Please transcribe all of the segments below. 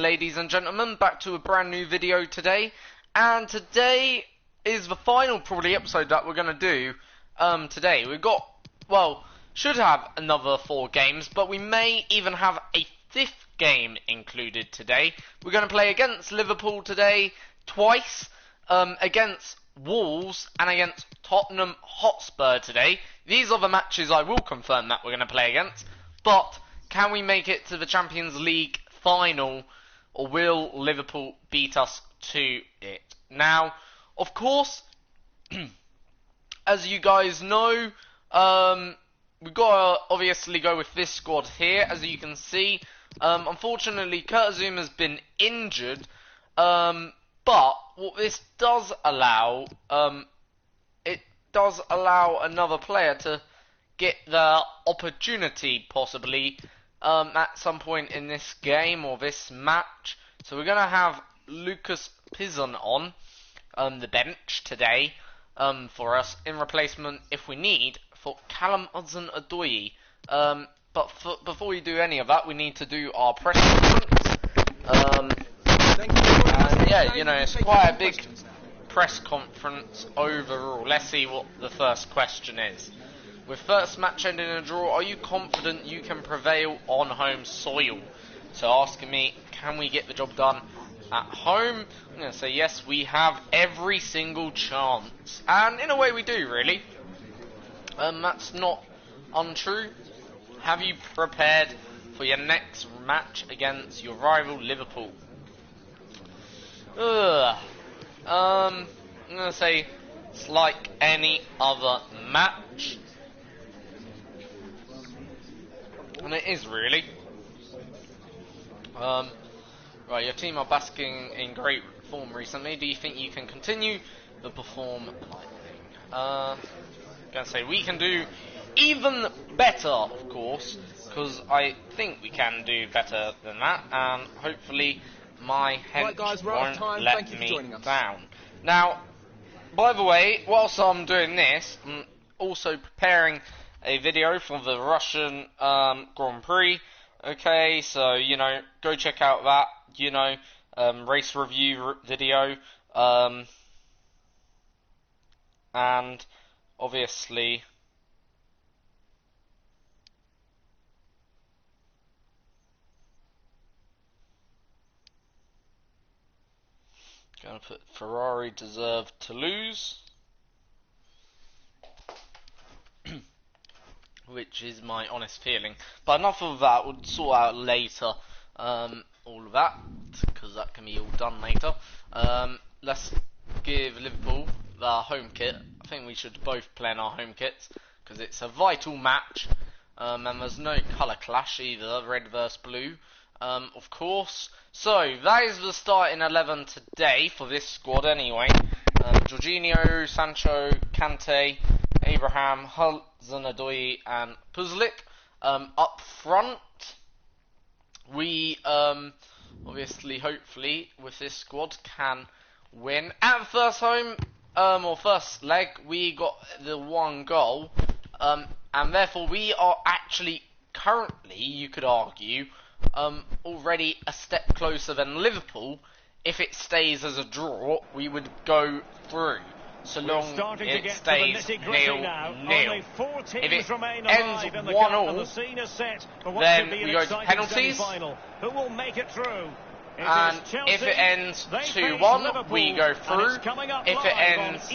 ladies and gentlemen, back to a brand new video today, and today is the final probably episode that we're going to do today. We've got, well, should have another 4 games, but we may even have a 5th game included today. We're going to play against Liverpool today twice, against Wolves and against Tottenham Hotspur today. These are the matches I will confirm that we're going to play against, but can we make it to the Champions League final, or will Liverpool beat us to it? Now, of course, as you guys know, we've got to obviously go with this squad here. As you can see, unfortunately, Kurt Zouma has been injured, but what this does allow, it does allow another player to get the opportunity, possibly, at some point in this game or this match. So we're going to have Lucas Pizzon on the bench today for us in replacement, if we need, for Callum Hudson-Odoi. But before we do any of that, we need to do our press conference. And yeah, you know, it's quite a big press conference overall. Let's see what the first question is. With first match ending in a draw, are you confident you can prevail on home soil? So asking me, can we get the job done at home? I'm going to say yes, we have every single chance. And in a way we do, really. That's not untrue. Have you prepared for your next match against your rival Liverpool? I'm going to say it's like any other match. And it is, really. Right, your team are basking in great form recently. Do you think you can continue the perform? I'm going to say we can do even better, of course, because I think we can do better than that, and hopefully my hench won't let me down. Now, by the way, whilst I'm doing this, I'm also preparing a video for the Russian Grand Prix. Okay, so, you know, go check out that, you know, race review video. And obviously, gonna put Ferrari deserved to lose, which is my honest feeling. But enough of that, we'll sort out later, all of that, because that can be all done later. Let's give Liverpool the home kit. I think we should both play in our home kits, because it's a vital match, and there's no colour clash either, red versus blue, of course. So, that is the starting 11 today for this squad anyway. Jorginho, Sancho, Kante, Abraham, Hudson-Odoi and Puzzlik. Up front, we obviously, hopefully, with this squad can win. At the first home, or first leg, we got the 1 goal, and therefore we are actually currently, you could argue, already a step closer than Liverpool. If it stays as a draw, we would go through, so long it stays 0-0. If it ends 1-1, then we go to penalties, and if it ends 2-1, we go through. If it ends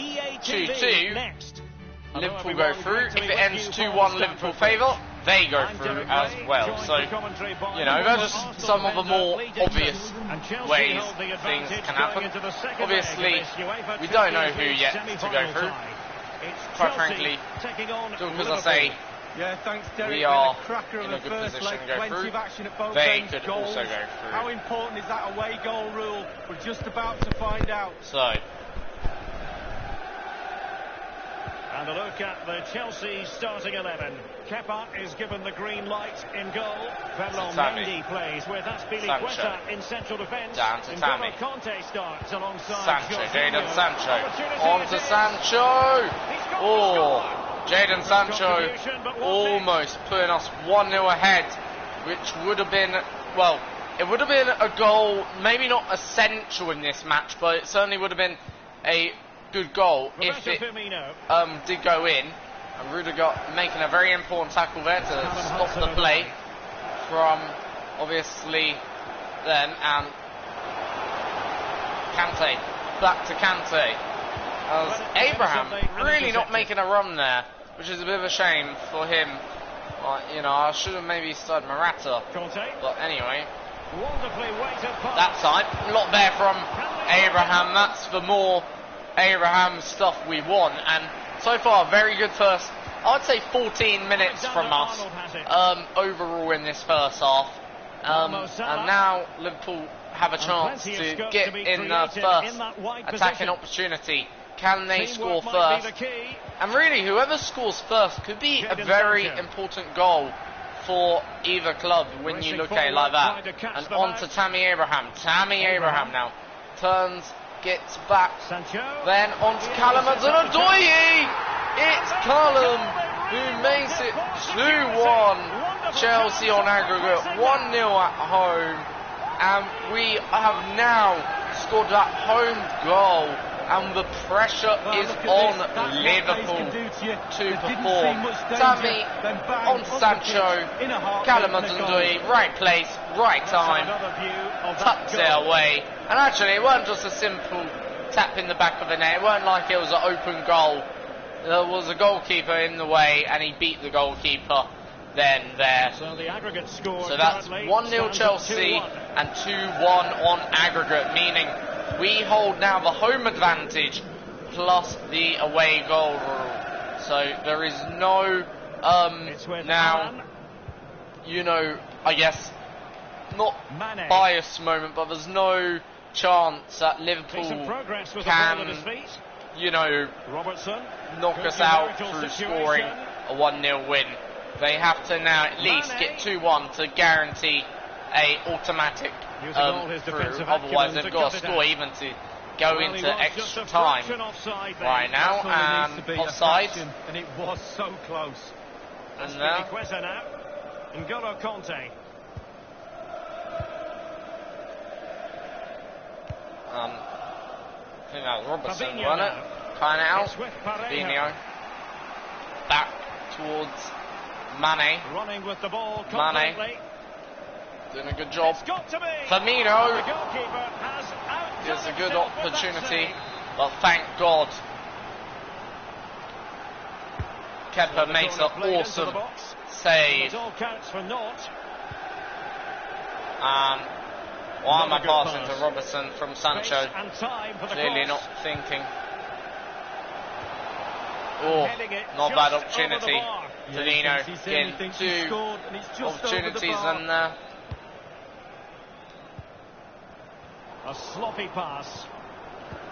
2-2, Liverpool go through. If it ends 2-1 Liverpool favour, they go through as well. So, you know, they're just some of the more obvious ways things can happen. Obviously, we don't know who yet to go through. Quite frankly, because I say we are in a good position to go through, they could also go through. How important is that away goal rule? We're just about to find out. So, and a look at the Chelsea starting 11. Kepa is given the green light in goal. Ferland Mendy plays with Azpilicueta in central defence. Down to Tammy. Conte starts alongside Sancho, Jadon Sancho. On to Sancho. Oh, Jadon Sancho almost putting us 1-0 ahead, which would have been, well, it would have been a goal, maybe not essential in this match, but it certainly would have been a good goal if it did go in. And Rudiger making a very important tackle there to stop the play from, obviously, them. And Kante, back to Kante. As Abraham really not making a run there, which is a bit of a shame for him. You know, I should have maybe started Morata. But anyway, that side, a lot there from Abraham. That's the more Abraham stuff we want. And so far, very good first, I would say 14 minutes from us overall in this first half. And now Liverpool have a chance to get in the first attacking opportunity. Can they score first? And really, whoever scores first could be a very important goal for either club when you look at it like that. And on to Tammy Abraham. Tammy Abraham now turns, gets back, then on to Callum Hudson-Odoi. It's Callum who makes it 2-1. Chelsea on aggregate, 1-0 at home. And we have now scored that home goal. And the pressure is on Liverpool to perform. Tammy on Sancho, Callum Hudson-Odoi, right place, right time, tucks it away. And actually, it weren't just a simple tap in the back of the net. It weren't like it was an open goal. There was a goalkeeper in the way, and he beat the goalkeeper then there. So the aggregate score. So that's 1-0 Chelsea and 2-1 on aggregate, meaning we hold now the home advantage plus the away goal rule. So there is no now, you know, I guess not biased moment, but there's no chance that Liverpool can, you know, knock us out through scoring a 1-0 win. They have to now at least get 2-1 to guarantee a automatic through. Otherwise they've got to score even to go into extra time right now. And offside, and it was so close. And now N'Golo Kante. I think that was Robertson, wasn't it? Kind of out. Fabinho back towards Mane. Running with the ball. Mane doing a good job. Firmino gives a good opportunity, but thank God Kepa makes an awesome save. Why am I passing to Robertson from Sancho? Clearly not thinking. Oh, not a bad opportunity. Firmino getting two opportunities and a sloppy pass.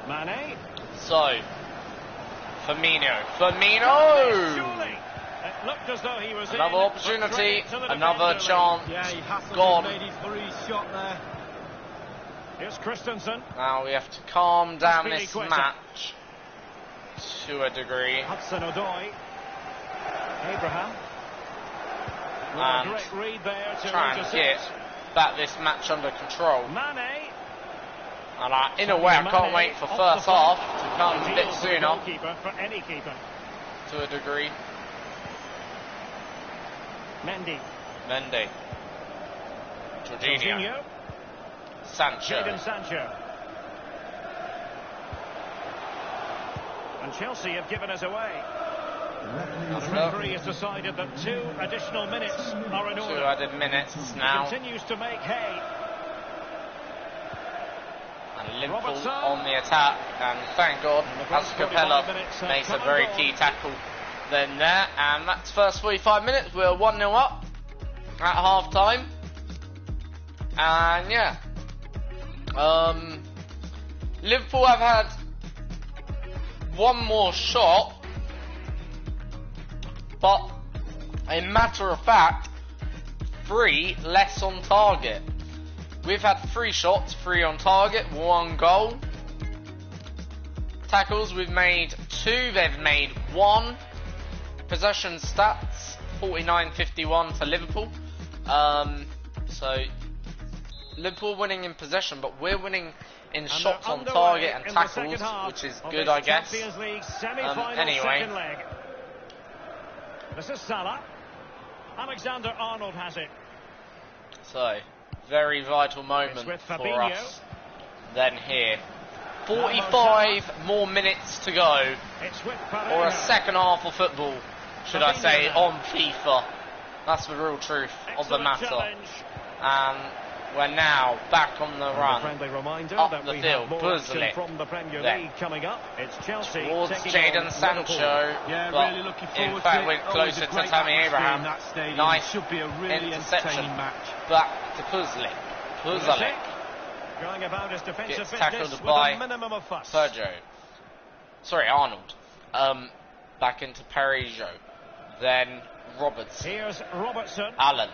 Mane. So, Firmino. It looked as though he was another opportunity, another chance. Yeah, he has gone. made his first shot there. Here's Christensen. Now we have to calm down this match to a degree. Hudson-Odoi. Abraham. And Great read there to try and get back this match under control. Mane. And in a way, I can't wait for first half to come a bit sooner. For any keeper. To a degree. Mendy. Jorginho. Sancho. Jadon Sancho. And Chelsea have given us away. The referee has decided that 2 additional minutes are in order. 2 added minutes now. Continues to make hay. And Liverpool on the attack, and thank God, as Capella makes a very key tackle then there, and that's first 45 minutes. We're 1-0 up at half time, and yeah, Liverpool have had one more shot, but in matter of fact 3 less on target. We've had 3 shots, 3 on target, 1 goal. Tackles, we've made 2, they've made 1. Possession stats, 49-51 for Liverpool. So Liverpool winning in possession, but we're winning in shots on target and tackles, which is good, I guess. Anyway. This is Salah. Alexander-Arnold has it. So, very vital moment for us. Then here. 45 more minutes to go. Or a second half of football, should I say, on FIFA. That's the real truth of the matter. And we're now back on the run. Up the field. Puzzle from the Premier League coming up. It's Chelsea towards Jadon Sancho. Yeah, but really looking in forward fact, to we're it. closer to Tammy Abraham. Nice should be a really interception. match. Back to Puzzle. Puzzle. Going about his defensive Gets fitness tackled with by a minimum of fuss. Sergio. Sorry, Arnold. Back into Parejo. Then Robertson. Here's Robertson. Allen.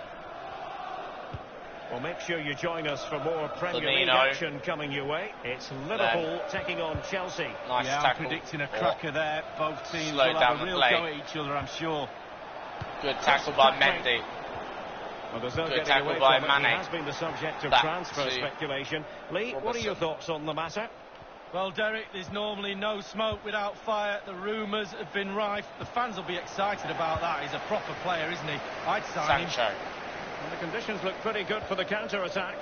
Well, make sure you join us for more Premier League Firmino. action coming your way. It's Liverpool taking on Chelsea. Nice Yeah, I'm tackle. predicting a cracker there. Both teams Slow will down have a the real play. go at each other, I'm sure. Good tackle by Mendy. Well, there's no Good getting tackle away by from it. He Mane. has been the subject of Back transfer to speculation. Lee, what are Robertson. your thoughts on the matter? Well, Derek, there's normally no smoke without fire. The rumours have been rife. The fans will be excited about that. He's a proper player, isn't he? I'd sign him. Sancho. And the conditions look pretty good for the counter-attack.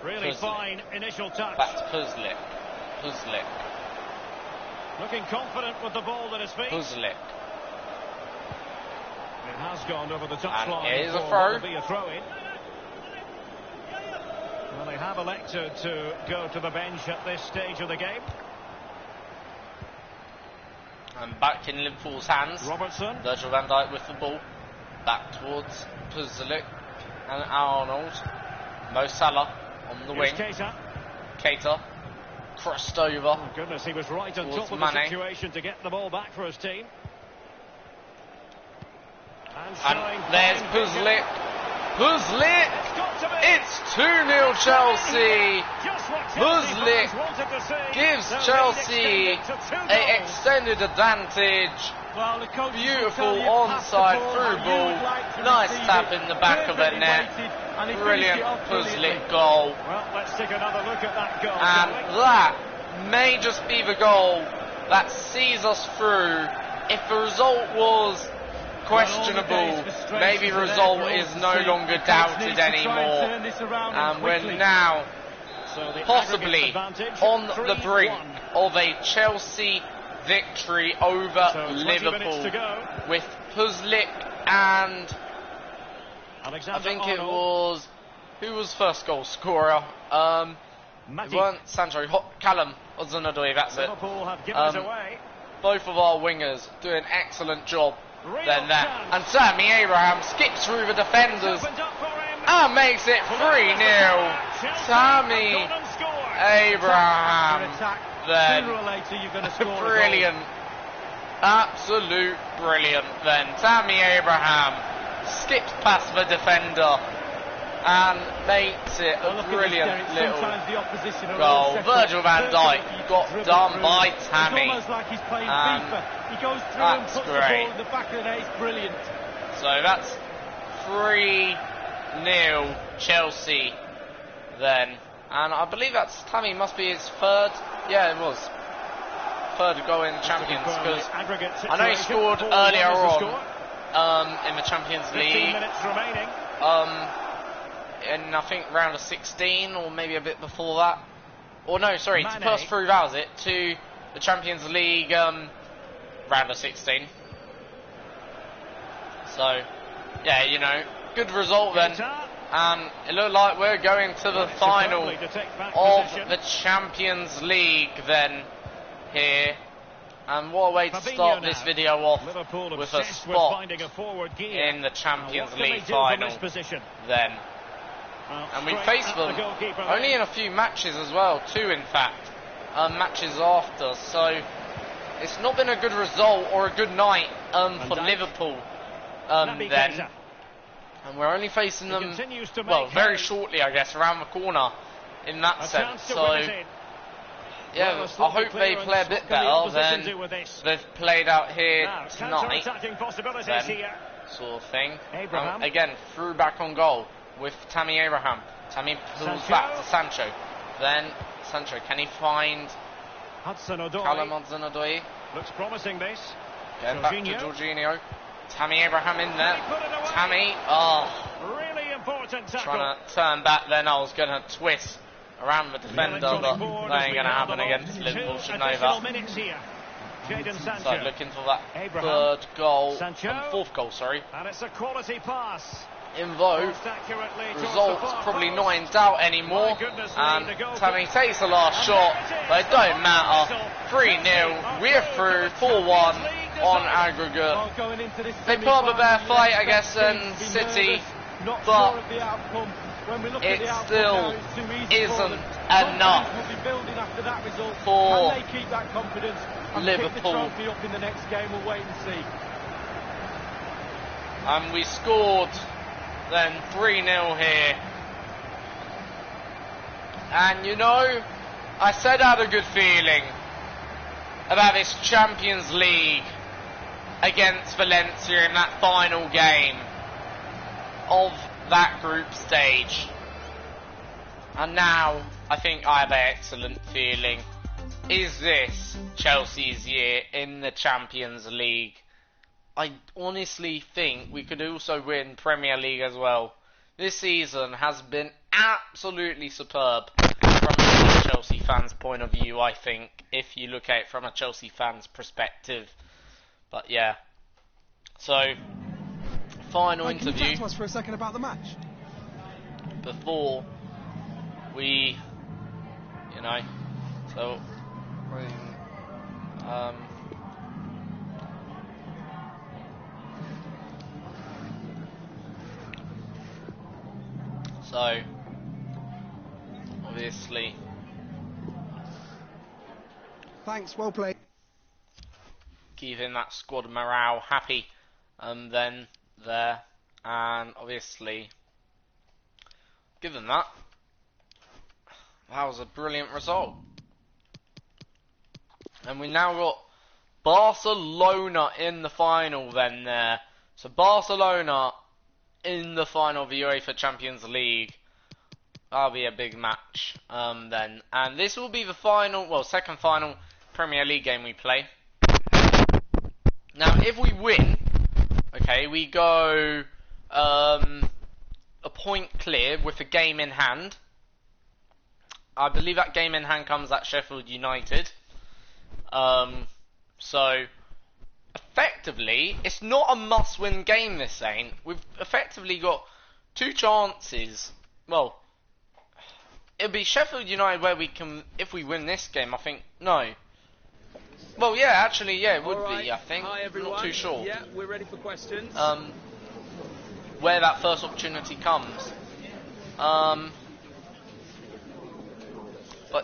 Really Puzzle. fine initial touch. Back to Puzzle. Puzzle. Looking confident with the ball at his feet. Puzzle. It has gone over the And touchline. here's a for throw. what will be a throw-in. Well, they have elected to go to the bench at this stage of the game. And back in Liverpool's hands. Robertson. Virgil van Dijk with the ball. Back towards Puzzle and Arnold. Mo Salah on the Here's wing. Keita. Keita. Crossed over. Oh, goodness, he was right on Towards top of the Mane. situation to get the ball back for his team. And And there's fine Puzzle. vision. Puzzle. It's got to be. It's 2-0 Chelsea. Just what Puzzle Chelsea fans wanted to see. Gives The lead Chelsea extended to 2 an goals. extended advantage. Well, the coaches will Beautiful tell you, pass the onside ball through how you ball. would like to Nice receive tap it. in the back of the Perfectly net. weighted, and he finished Brilliant it off Puzzle brilliantly. goal. Well, let's take another look at that goal. And shall we? that may just be the goal that sees us through. If the result was questionable, maybe the result is no longer doubted anymore. And we're now So the possibly aggregate advantage, on the 3-1. brink of a Chelsea victory over So 20 minutes Liverpool to go. with Puzzlic and I Alexander think it Arnold. was who was first goal scorer? It Matip. weren't Sancho. Callum Hudson-Odoi, that's it. Liverpool have given it Um, away. Both of our wingers do an excellent job. Real Then there, chance. and Tammy Abraham skips through the defenders Opened up for him. and makes it 3-0. Chelsea Tammy have gone and scored. Abraham. Attack. Then Sooner or later, you're going to score a goal. brilliant, absolute brilliant. Then Tammy Abraham skips past the defender and makes it Well, a look at this, brilliant Derek. little Sometimes the opposition are goal. all set up Virgil van perfectly Dijk for you to got dribble done through. by It's Tammy. almost like he's playing And FIFA. He goes through and that's puts the great. ball in the back of the net. It's brilliant. So that's 3-0 Chelsea then. And I believe that's Tammy must be his third. Yeah, it was. Third goal in the Champions, because Aggregate I know he situation, scored 4-1 earlier is the on score. in the Champions 15 League. minutes remaining. In I think round of 16 or maybe a bit before that. Or no, sorry, to Mane. pass through that was it to the Champions League round of 16. So yeah, you know, good result then. Keita. And it looked like we're going to the It's final lovely to take back of possession. the Champions League then here. And what a way to Fabinho start now. this video off Liverpool with a obsessed with spot finding a forward gear. in the Champions What can they League do from final this position? then. Well, And we straight faced at the them goalkeeper only there. in a few matches as well, 2 in fact, matches after. So it's not been a good result or a good night for Dijk. Liverpool Naby then. Keita. And we're only facing He them, continues to well, make very hay. shortly, I guess, around the corner in that A sense. chance to So win it in. yeah, Well, a I sloppy hope they clearance. play a What bit can the better opposition do than with this? they've played out here Now, tonight, counter-attacking possibilities then. here. sort of thing. Abraham. Again, threw back on goal. with Tammy Abraham. Tammy pulls back to Sancho. Then Sancho, can he find Callum Hudson-Odoi? Looks promising, this. Going back to Jorginho. Tammy Abraham in there. Tammy, oh. Really important tackle. Trying to turn back then. I was going to twist around the defender, but that ain't going to happen against Liverpool. Should know that. So looking for that third goal, fourth goal, sorry. And it's a quality pass. Invo, results probably not in doubt anymore, and Tammy takes the last shot, but it don't matter. 3-0, we're through, 4-1 on aggregate. They put up a better fight, I guess, than City, but it still isn't enough for Liverpool. And we scored then 3-0 here. And you know, I said I had a good feeling about this Champions League against Valencia in that final game of that group stage. And now I think I have an excellent feeling. Is this Chelsea's year in the Champions League? I honestly think we could also win Premier League as well. This season has been absolutely superb from a Chelsea fan's point of view, I think, if you look at it from a Chelsea fan's perspective. But yeah. So, final interview. Can you talk to us for a second about the match? Before we, you know, so, so, obviously. Thanks, well played. Keeping that squad morale happy, then there, and obviously, given that, that was a brilliant result. And we now got Barcelona in the final then there. So Barcelona in the final of the UEFA Champions League. That'll be a big match then. And this will be the final, well, second final Premier League game we play. Now, if we win, okay, we go a point clear with a game in hand. I believe that game in hand comes at Sheffield United. So, effectively, it's not a must-win game, this ain't. We've effectively got two chances. Well, it'll be Sheffield United where we can, if we win this game, I think, no. Well, yeah, actually, yeah, it would be, I think. Hi, everyone. Not too sure. Yeah, we're ready for questions. Where that first opportunity comes. But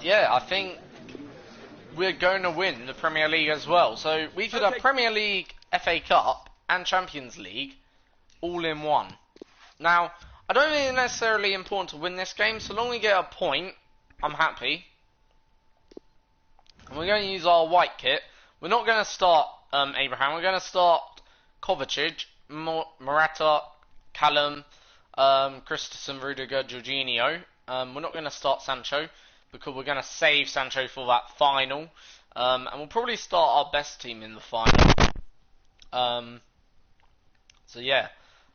yeah, I think we're going to win the Premier League as well. So we could have Premier League, FA Cup, and Champions League all in one. Now, I don't think it's necessarily important to win this game. So long we get a point, I'm happy. And we're going to use our white kit. We're not going to start Abraham. We're going to start Kovacic, Morata, Callum, Christensen, Rudiger, Jorginho. We're not going to start Sancho because we're going to save Sancho for that final. And we'll probably start our best team in the final. So yeah.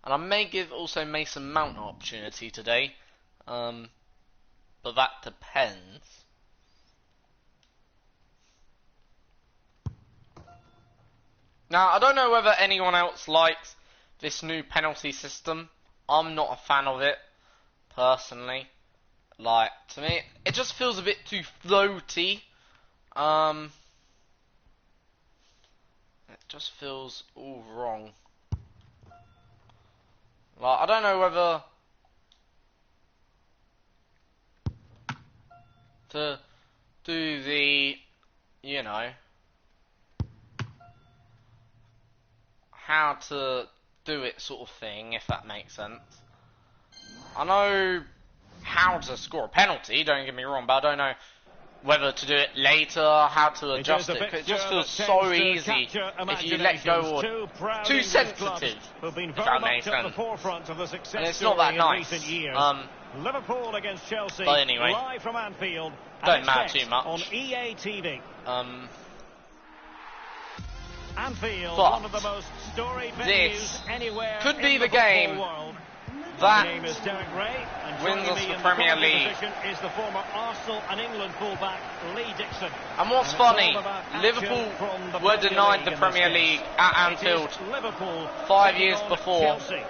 And I may give also Mason Mount an opportunity today. But that depends. Now, I don't know whether anyone else likes this new penalty system. I'm not a fan of it, personally. Like, to me, it just feels a bit too floaty. It just feels all wrong. Like, I don't know whether to do the, you know, how to do it sort of thing, if that makes sense. I know how to score a penalty, don't get me wrong, but I don't know whether to do it later, how to adjust it. It just feels so easy if you let go, or too sensitive, if that makes sense. And it's not that nice. Liverpool against Chelsea. But anyway, live from Anfield. Don't matter too much. On EA TV. Anfield, but one of the most storied venues anywhere could be in the game world. that My name is Derek Ray, and wins us me the in Premier the League. position is the former Arsenal and England fullback Lee Dixon. And what's And funny, it's all about action Liverpool from the were Premier denied League the in Premier this League case. at It is Anfield Liverpool 5 taking years on before. Chelsea.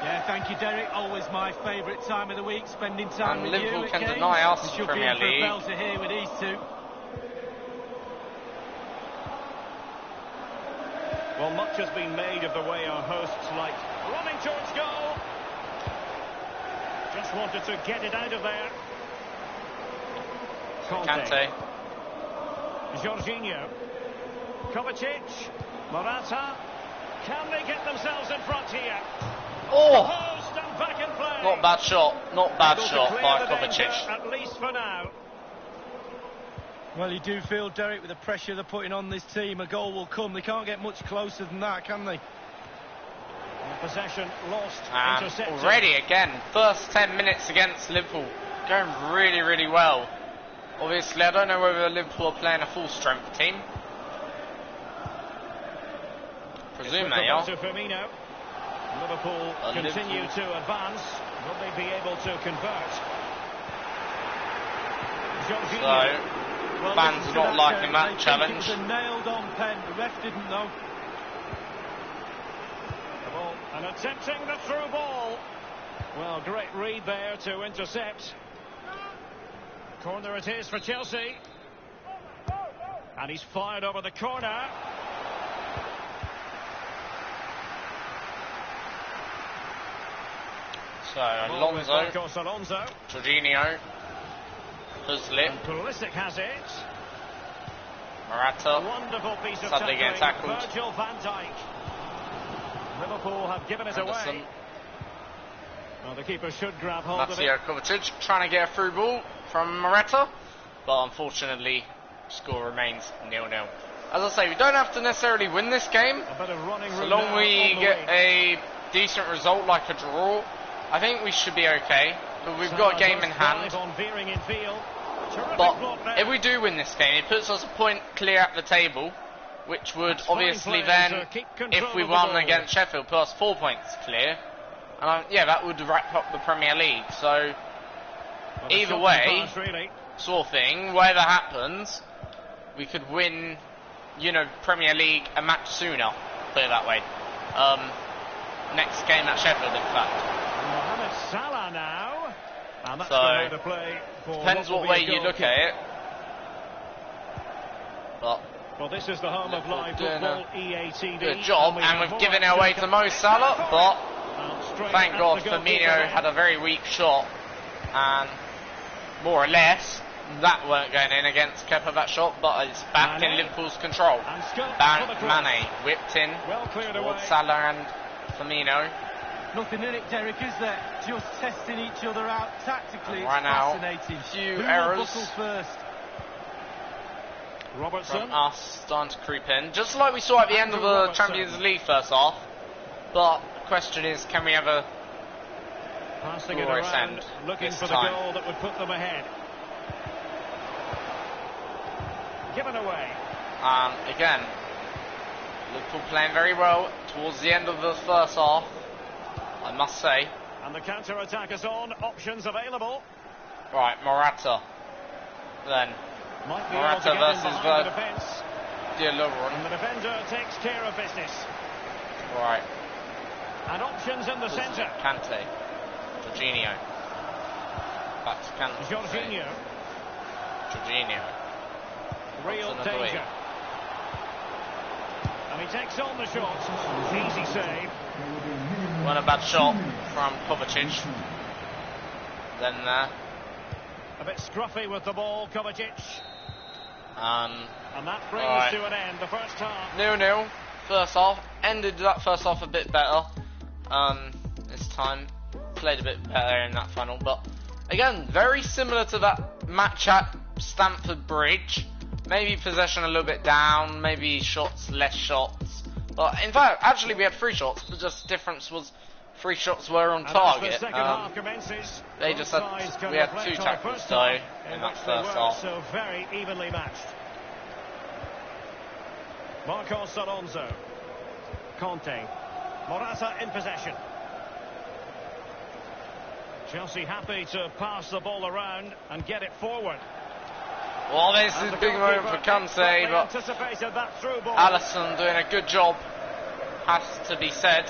Yeah, thank you, Derek. Always my favourite time of the week, spending time And with Liverpool you at can games. deny us We the should Premier be in for a League. belter here with these two. Well, much has been made of the way our hosts like running towards goal. Just wanted to get it out of there. Kante. Jorginho. Kovacic. Morata. Can they get themselves in front here? Oh, Post and back in play. not bad shot. Not bad Able to shot clear by the danger, Kovacic. at least for now. Well, you do feel, Derek, with the pressure they're putting on this team, a goal will come. They can't get much closer than that, can they? Possession lost, And intercepted. already again, first 10 minutes against Liverpool, going really, really well. Obviously, I don't know whether Liverpool are playing a full strength team. Presume they are. To Firmino. Liverpool continue Liverpool. to advance. Will they be able to convert? Jorginho. Well, Fans listen are to not liking Derek. that They challenge. think it was a nailed-on pen. The ref didn't know. The ball, and attempting the through ball. Well, great read there to intercept. Corner it is for Chelsea. And he's fired over the corner. So, Alonso, Alonso. Jorginho, Huzlip, And Pulisic has it. A Morata. wonderful piece of Sadly getting tackling. tackled. Virgil van Dijk. Liverpool have given it Henderson. away. Well, the keeper should grab hold of Mateo it. Kovacic trying to get a through ball from Morata, but unfortunately, score remains 0-0. As I say, we don't have to necessarily win this game, A bit of running so room long now we on the get wing. a decent result like a draw. I think we should be okay, but we've got a game in hand. On veering in field. Terrific But block there. if we do win this game, it puts us a point clear at the table, which would That's fine obviously play then, to keep control if we of the won ball. against Sheffield, put us 4 points clear. And yeah, that would wrap up the Premier League. So Well, a either shocking way, pass, really. sort of thing, whatever happens, we could win, you know, Premier League a match sooner, put it that way. Next game at Sheffield, in fact. Mohamed Salah now. And that's So, going out of play for Depends will what be way a you goal look kick. at it. But Well, this is the home of Liverpool live doing football, a EA TV. good job, and have we've more given it action away to Mo Salah, but Well, straight thank at God the goalkeeper Firmino there. had a very weak shot, and more or less that weren't going in against Kepa, that shot, but it's back in Mane. Liverpool's control. And Scott for the cross. Mane whipped in Well cleared away. towards Salah and Firmino. Nothing in it, Derek, is there? Just testing each other out tactically. And It's right now, fascinating. few Who will errors. buckle first? Robertson. From us starting to creep in, just like we saw at the end of Andrew the Robertson. Champions League first half. But the question is, can we have a Passing it glorious around, end looking this for time? the goal that would put them ahead. Given away. Again, Liverpool playing very well towards the end of the first half, I must say. And the counter-attack is on. Options available. Right, Morata. Then, Might be Morata able to get in versus behind the defence. dear And Lovren. the defender takes care of business. Right, And options in the centre. Kante. Jorginho. Back to Kante. Jorginho. Jorginho. Real That's another danger. way. And he takes on the shot. Easy save. Wasn't a bad shot from Kovacic. Then A bit scruffy with the ball, Kovacic. and And that brings Alright. to an end the first half. 0-0. First half. Ended that first half a bit better. This time. Played a bit better in that final. But again, very similar to that match at Stamford Bridge. Maybe possession a little bit down, maybe shots, less shots. But in fact, actually we had 3 shots, but just the difference was 3 shots were on target. They just had, we had 2 tackles though in that first half. So very evenly matched. Marcos Alonso. Conte. Morata in possession. Chelsea happy to pass the ball around and get it forward. Well, this is a big moment for Conte, but Alisson doing a good job, has to be said.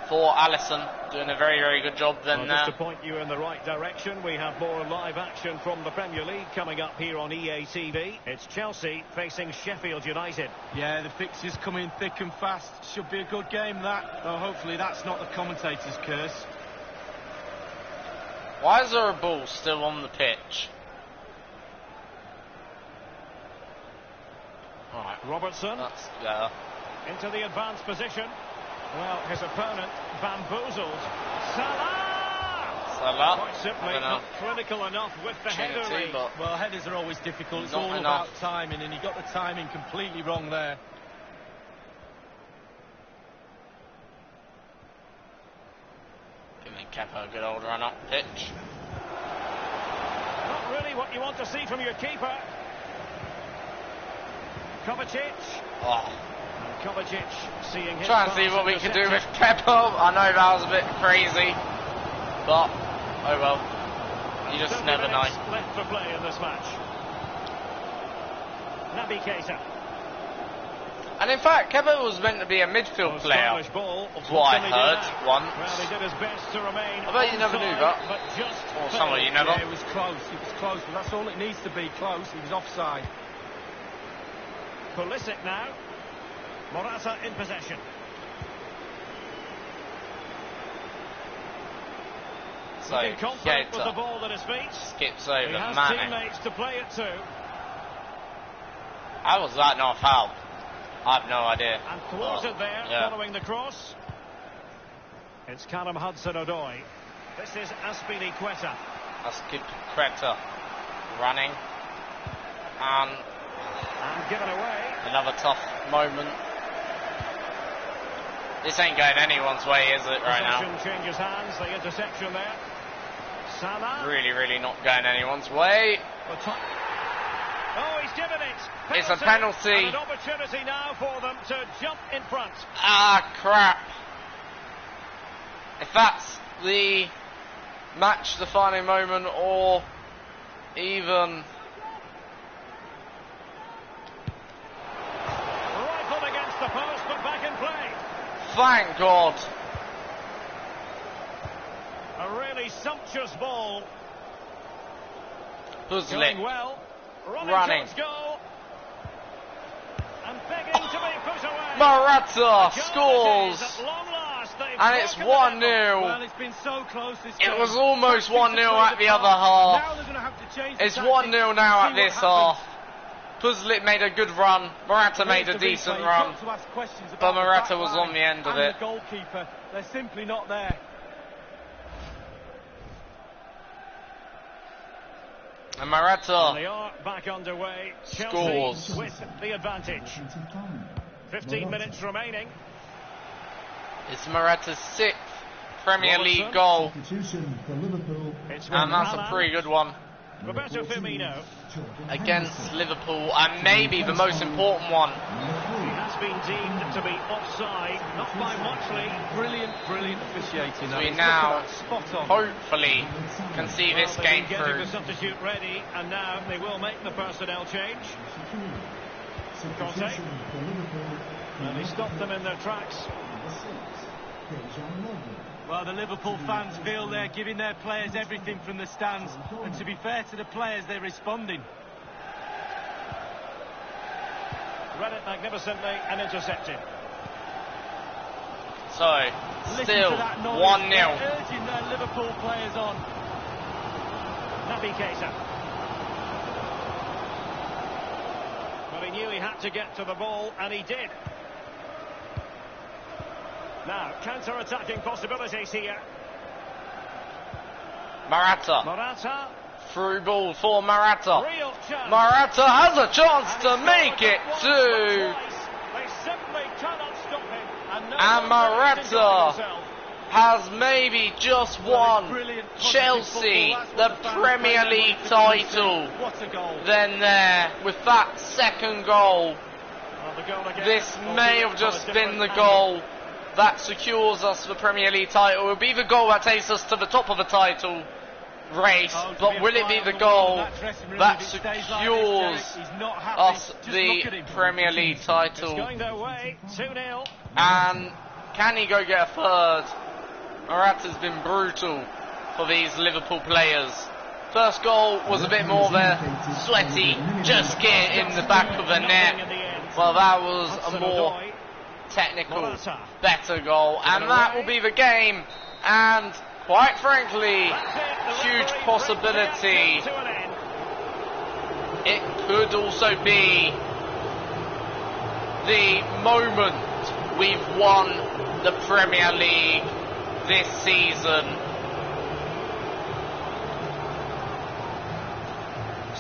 For Alisson, doing a very, very good job. Then, just to point you in the right direction, we have more live action from the Premier League coming up here on EA TV. It's Chelsea facing Sheffield United. Yeah, the fixtures coming thick and fast. Should be a good game, that. Though hopefully that's not the commentator's curse. Why is there a ball still on the pitch? Right. Robertson into the advanced position. Well, his opponent bamboozled. Salah! Quite simply not clinical enough with the header lead. Well, headers are always difficult. It's all about timing, and he got the timing completely wrong there. Giving Kepa a good old run up pitch. Not really what you want to see from your keeper. Kovacic. Oh. Kovacic seeing his try and see what we can do with Kepa. I know that was a bit crazy, but oh well. You just never know. Left for play in this match. Naby Keita. And in fact, Kepa was meant to be a midfield player. That's what I heard once. Well, he did his best to remain. I bet you never knew that. Or some of you never. Yeah, it was close. It was close, but that's all it needs to be. Close. He was offside. Pulisic now. Morata in possession. So confident with the ball at his feet. Skips over he has Mane. Teammates to play it to. How was that not a foul? I have no idea. And thwarted there, following the cross. It's Callum Hudson-Odoi. This is Azpilicueta. Azpilicueta running and given away. Another tough moment. This ain't going anyone's way, is it, right now? Changes hands, the interception there. Salah. Really, really not going anyone's way. Oh, he's given it. Penalty. It's a penalty. And an opportunity now for them to jump in front. Ah, crap. If that's the match-defining moment, or even... Rifled against the post, but back in play. Thank God. A really sumptuous ball. Puzzling. Well. Running. Goal. And begging to be put away. Morata scores. At long last, and it's 1-0. Well, it's been so close this game. It was almost 1-0 at the other half. Now they're going to have to change it's 1-0 now at this half. Puzzle made a good run. Morata made a decent run. But Morata was on the end of it. The goalkeeper, they're simply not there. And Morata they are back underway. scores with the advantage. 15 minutes remaining. It's Morata's 6th Premier League goal. And that's a pretty good one. Roberto Firmino. Against Liverpool, and maybe the most important one. He has been deemed to be offside, not by Moxley. Brilliant officiating. So we now hopefully can see this game through. Getting the substitute ready, and now they will make the personnel change. Conte. And he stopped them in their tracks. Well, the Liverpool fans feel they're giving their players everything from the stands, and to be fair to the players, they're responding. Read it magnificently and intercepted. So, still 1-0. They're urging their Liverpool players on. Naby Keita. But he knew he had to get to the ball, and he did. Now, counter-attacking possibilities here. Morata. Through ball for Morata. Real chance. Morata has a chance And to he's make scored it once, two. but twice. They simply cannot stop him. No And one believes in Morata himself. has maybe just won Brilliant positive Chelsea football. That's the what the fans Premier play League their title. What a goal. Then there, with that second goal, Well, the goal again, this may have albeit just from a been the different goal that secures us the Premier League title. It will be the goal that takes us to the top of the title race, Oh, to but be a will it fly be on the wall goal in that dressing room that if it stays like this, secures Derek? He's not happy. us Just the look at him. Premier League It's title? going their way. 2-0. And can he go get a third? Morata's been brutal for these Liverpool players. First goal was a bit more of a sweaty, just get in the back of the Nothing in the net. end. Well, that was a Hudson-Odoi. more technical, Morata. better goal, and Given that away. will be the game. And quite frankly, That's it. The huge referee possibility brings the action to an end. it could also be the moment we've won the Premier League this season.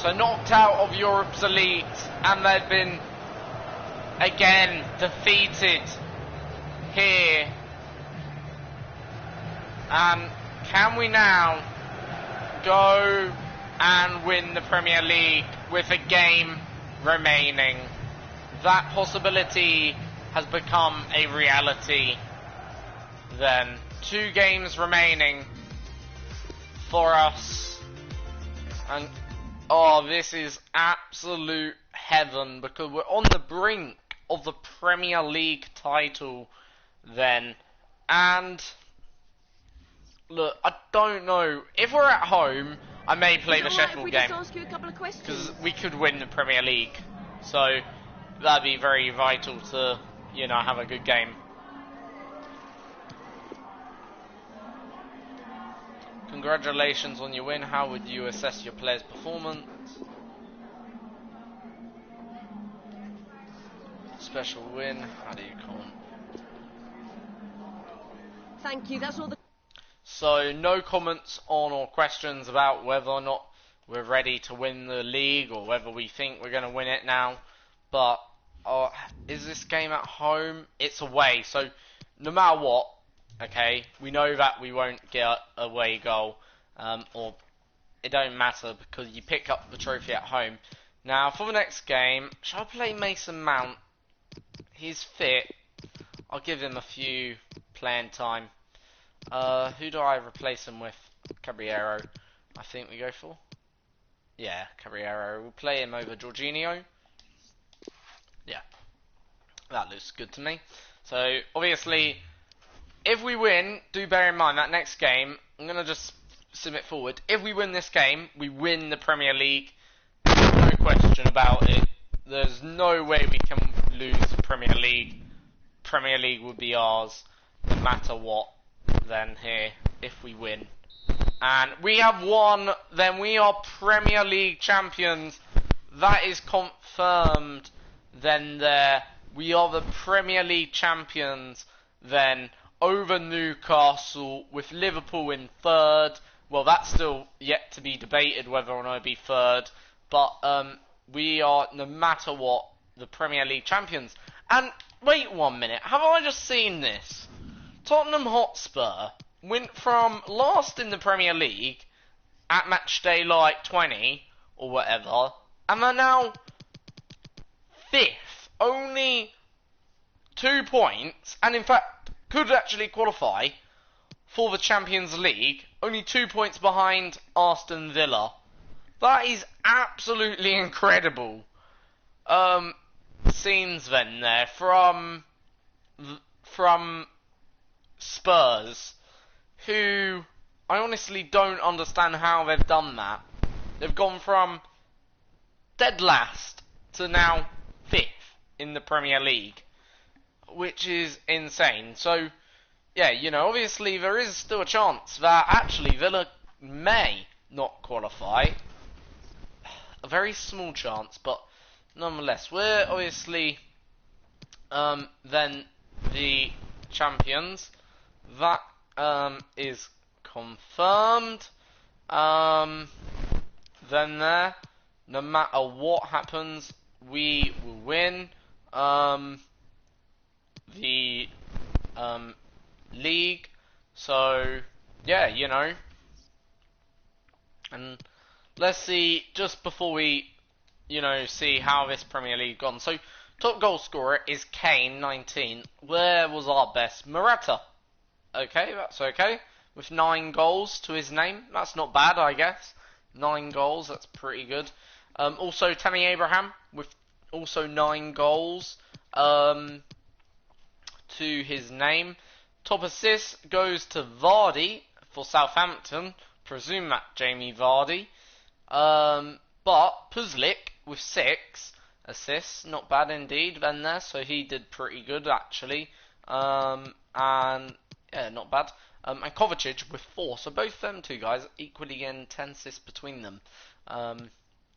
So knocked out of Europe's elite, and they've been again defeated here. And can we now go and win the Premier League with a game remaining? That possibility has become a reality then. 2 games remaining for us. And oh, this is absolute heaven, because we're on the brink of the Premier League title then. And look, I don't know. If we're at home, I may play the Sheffield game, because we could win the Premier League. So that'd be very vital to, you know, have a good game. Congratulations on your win. How would you assess your player's performance? Special win. How do you comment? Thank you. That's all the. So no comments on or questions about whether or not we're ready to win the league or whether we think we're going to win it now. But is this game at home? It's away. So no matter what, okay, we know that we won't get a away goal, or it don't matter because you pick up the trophy at home. Now for the next game, shall I play Mason Mount? He's fit. I'll give him a few playing time. Who do I replace him with? Caballero, I think we go for. Yeah, Caballero. We'll play him over Jorginho. Yeah, that looks good to me. So obviously, if we win, do bear in mind that next game, I'm going to just submit forward. If we win this game, we win the Premier League. No question about it. There's no way we can lose the Premier League. Premier League would be ours, no matter what, then here, if we win. And we have won, then we are Premier League champions. That is confirmed. Then there, we are the Premier League champions, then, over Newcastle, with Liverpool in third. Well, that's still yet to be debated whether or not it'll be third, but we are, no matter what, the Premier League champions. And wait 1 minute, have I just seen this? Tottenham Hotspur went from last in the Premier League at match day like 20 or whatever, and they're now 5th, only 2 points, and in fact could actually qualify for the Champions League, only 2 points behind Aston Villa. That is absolutely incredible. Scenes then there from Spurs, who I honestly don't understand how they've done that. They've gone from dead last to now 5th in the Premier League, which is insane. So yeah, you know, obviously there is still a chance that actually Villa may not qualify. A very small chance, but nonetheless, we're obviously then the champions. That is confirmed. then there. No matter what happens, we will win the league. So yeah, you know. And let's see, just before we, you know, see how this Premier League gone. So top goal scorer is Kane, 19. Where was our best? Morata. Okay, that's okay. With 9 goals to his name. That's not bad, I guess. 9 goals, that's pretty good. Also, Tammy Abraham with also 9 goals to his name. Top assist goes to Vardy for Southampton. Presume that Jamie Vardy. But Puzzlik with 6 assists. Not bad indeed, then there. So he did pretty good, actually. And yeah, not bad. And Kovacic with 4. So both them two guys equally getting 10 assists between them.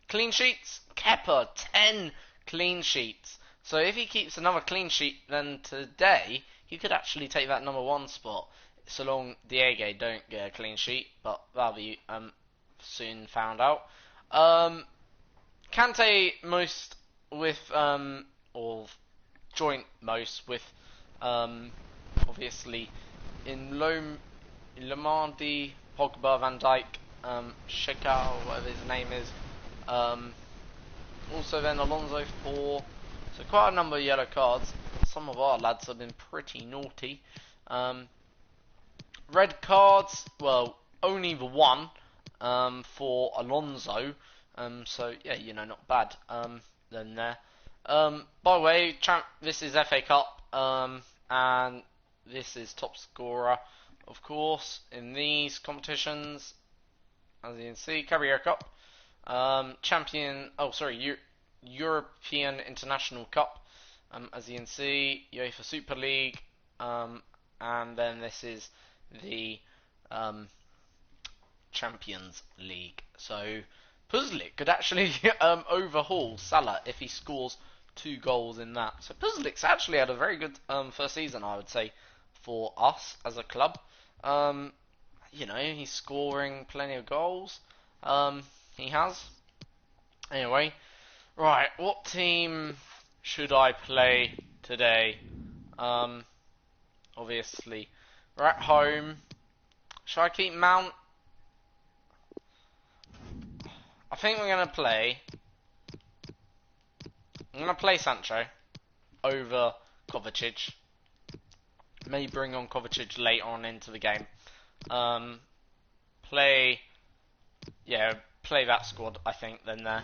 Clean sheets, Kepa, 10 clean sheets. So if he keeps another clean sheet, then today he could actually take that number 1 spot. So long Diego don't get a clean sheet, but that'll be soon found out. Kante most with or joint most with obviously in Lomandi, Pogba, Van Dijk, Sheka, or whatever his name is. Also then Alonso 4. So quite a number of yellow cards. Some of our lads have been pretty naughty. Red cards, well, only the 1 for Alonso. So yeah, you know, not bad. Then there. By the way, this is FA Cup, and this is top scorer, of course, in these competitions. As you can see, Carrier Cup, European International Cup, as you can see, UEFA Super League, and then this is the Champions League. So Puzzlik could actually overhaul Salah if he scores 2 goals in that. So Puzzlik's actually had a very good first season, I would say, for us as a club. You know, he's scoring plenty of goals. He has. Anyway, right, what team should I play today? Obviously, we're at home. Should I keep Mount? I think we're gonna play. I'm gonna play Sancho over Kovacic. May bring on Kovacic late on into the game. Play that squad, I think, then there,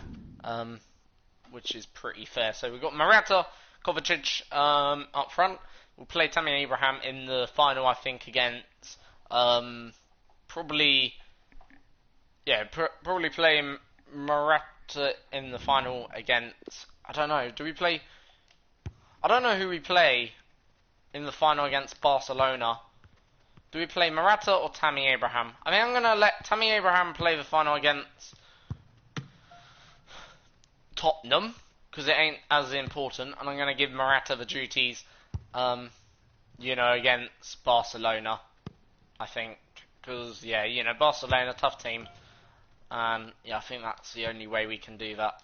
which is pretty fair. So we've got Morata, Kovacic up front. We'll play Tammy Abraham in the final, I think, against probably play Morata in the final against. I don't know. I don't know who we play in the final against Barcelona. Do we play Morata or Tammy Abraham? I think I'm going to let Tammy Abraham play the final against Tottenham, because it ain't as important, and I'm going to give Morata the duties, you know, against Barcelona, I think, because, yeah, you know, Barcelona, tough team, and, yeah, I think that's the only way we can do that,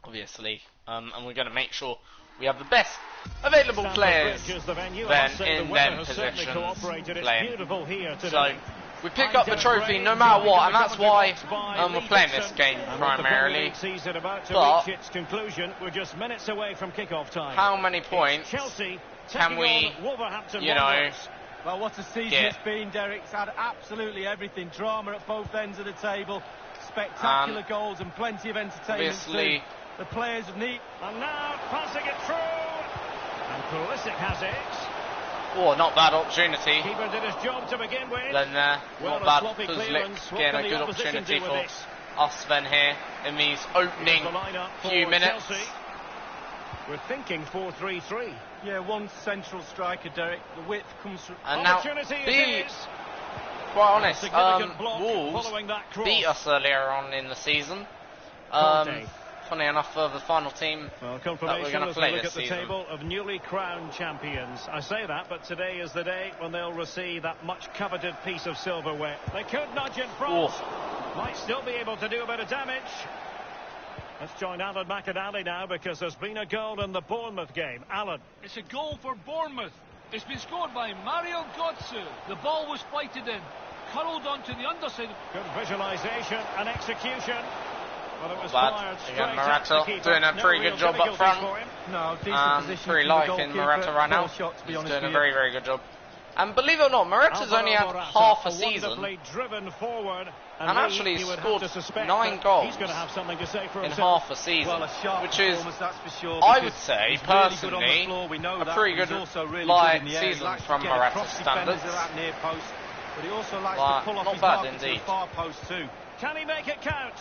obviously, and we're going to make sure we have the best available players then in them positions playing. So we pick up the trophy no matter what, and that's why we're playing this game primarily. But how many points can we, you know, well, what a season it's been, Derek. It's had absolutely everything. Drama at both ends of the table, spectacular goals and plenty of entertainment. Obviously, the players need. And now passing it through. And Pulisic has it. Oh, not bad opportunity. Keeper did his job to begin with. Then not bad. Puzzlik getting a good opportunity for us then here in these opening few minutes. Chelsea. We're thinking 4-3-3. Yeah, one central striker, Derek. The width comes from. And now, quite honest, Wolves beat us earlier on in the season. Funny enough, for the final team that we're going to play this season. At the table of newly crowned champions. I say that, but today is the day when they'll receive that much coveted piece of silverware. They could nudge in front. Might still be able to do a bit of damage. Let's join Alan McAnally now because there's been a goal in the Bournemouth game. Alan. It's a goal for Bournemouth. It's been scored by Mario Götze. The ball was flighted in, curled onto the underside. Good visualisation and execution. Well, it was bad. Again, Morata doing a pretty good job up front. No, decent position. Pretty liking Morata right now. He's doing a very, very good job. And believe it or not, Morata's only had half a season. Driven forward, and actually scored 9 goals in half a season, which is, I would say, personally, a pretty good season from Morata's standards. Not bad indeed. Can he make it count?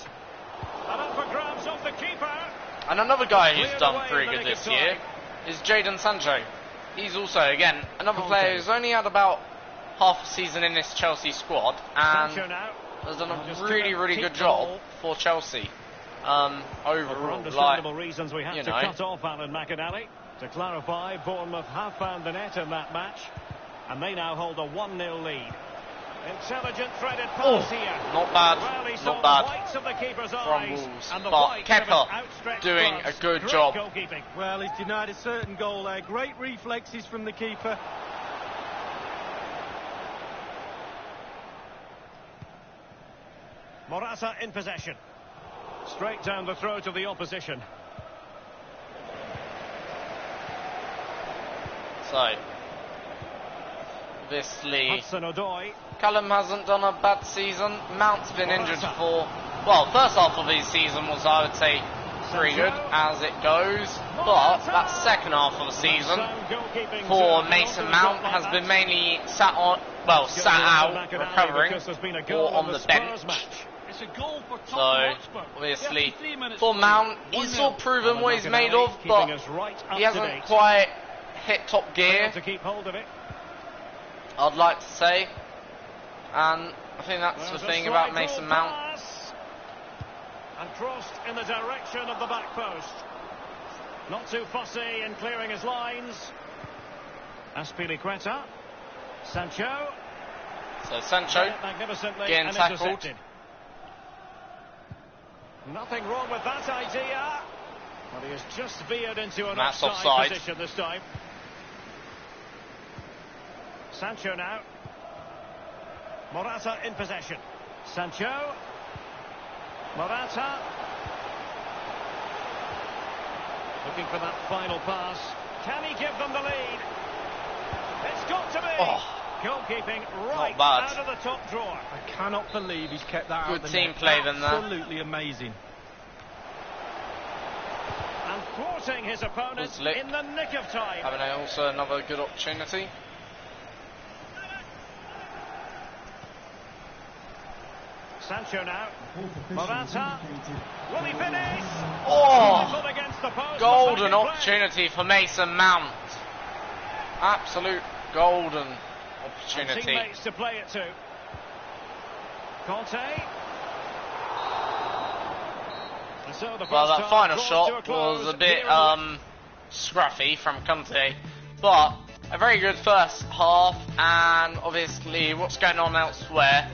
And up for grabs off the keeper. And another guy who's done pretty good this year is Jadon Sancho. He's also, again, another player who's only had about half a season in this Chelsea squad and has done a really, really good job for Chelsea. Overall, for understandable reasons we have to cut off Alan McAnally. To clarify, Bournemouth have found the net in that match, and they now hold a 1-0 lead. Intelligent threaded pass here. Not bad, well, not bad from Wolves, but Kepa doing a good job. Well, he's denied a certain goal there. Great reflexes from the keeper. Morata in possession. Straight down the throat of the opposition. So, obviously, Hudson-Odoi. Callum hasn't done a bad season. Mount's been injured for, well, first half of his season was, I would say, pretty good as it goes. But that second half of the season for Mason Mount has been mainly sat out, recovering, or on the bench. So, obviously, for Mount, he's sort of proven what he's made of, but he hasn't quite hit top gear, I'd like to say. And I think that's the thing about Mason Mount. And crossed in the direction of the back post. Not too fussy in clearing his lines. Azpilicueta. Sancho. So Sancho getting tackled. Nothing wrong with that idea. But he has just veered into an offside position this time. Sancho now. Morata in possession. Sancho. Morata. Looking for that final pass. Can he give them the lead? It's got to be. Goalkeeping right out of the top drawer. I cannot believe he's kept that out of the net. Good team play then there. Absolutely amazing. And thwarting his opponent in the nick of time. Having also another good opportunity. Sancho now. Morata. Will he finish? Oh! Against the post, golden opportunity for Mason Mount. Absolute golden opportunity. And teammates to play it to. Conte. So well, that final shot was a bit scruffy from Conte, but a very good first half. And obviously, what's going on elsewhere?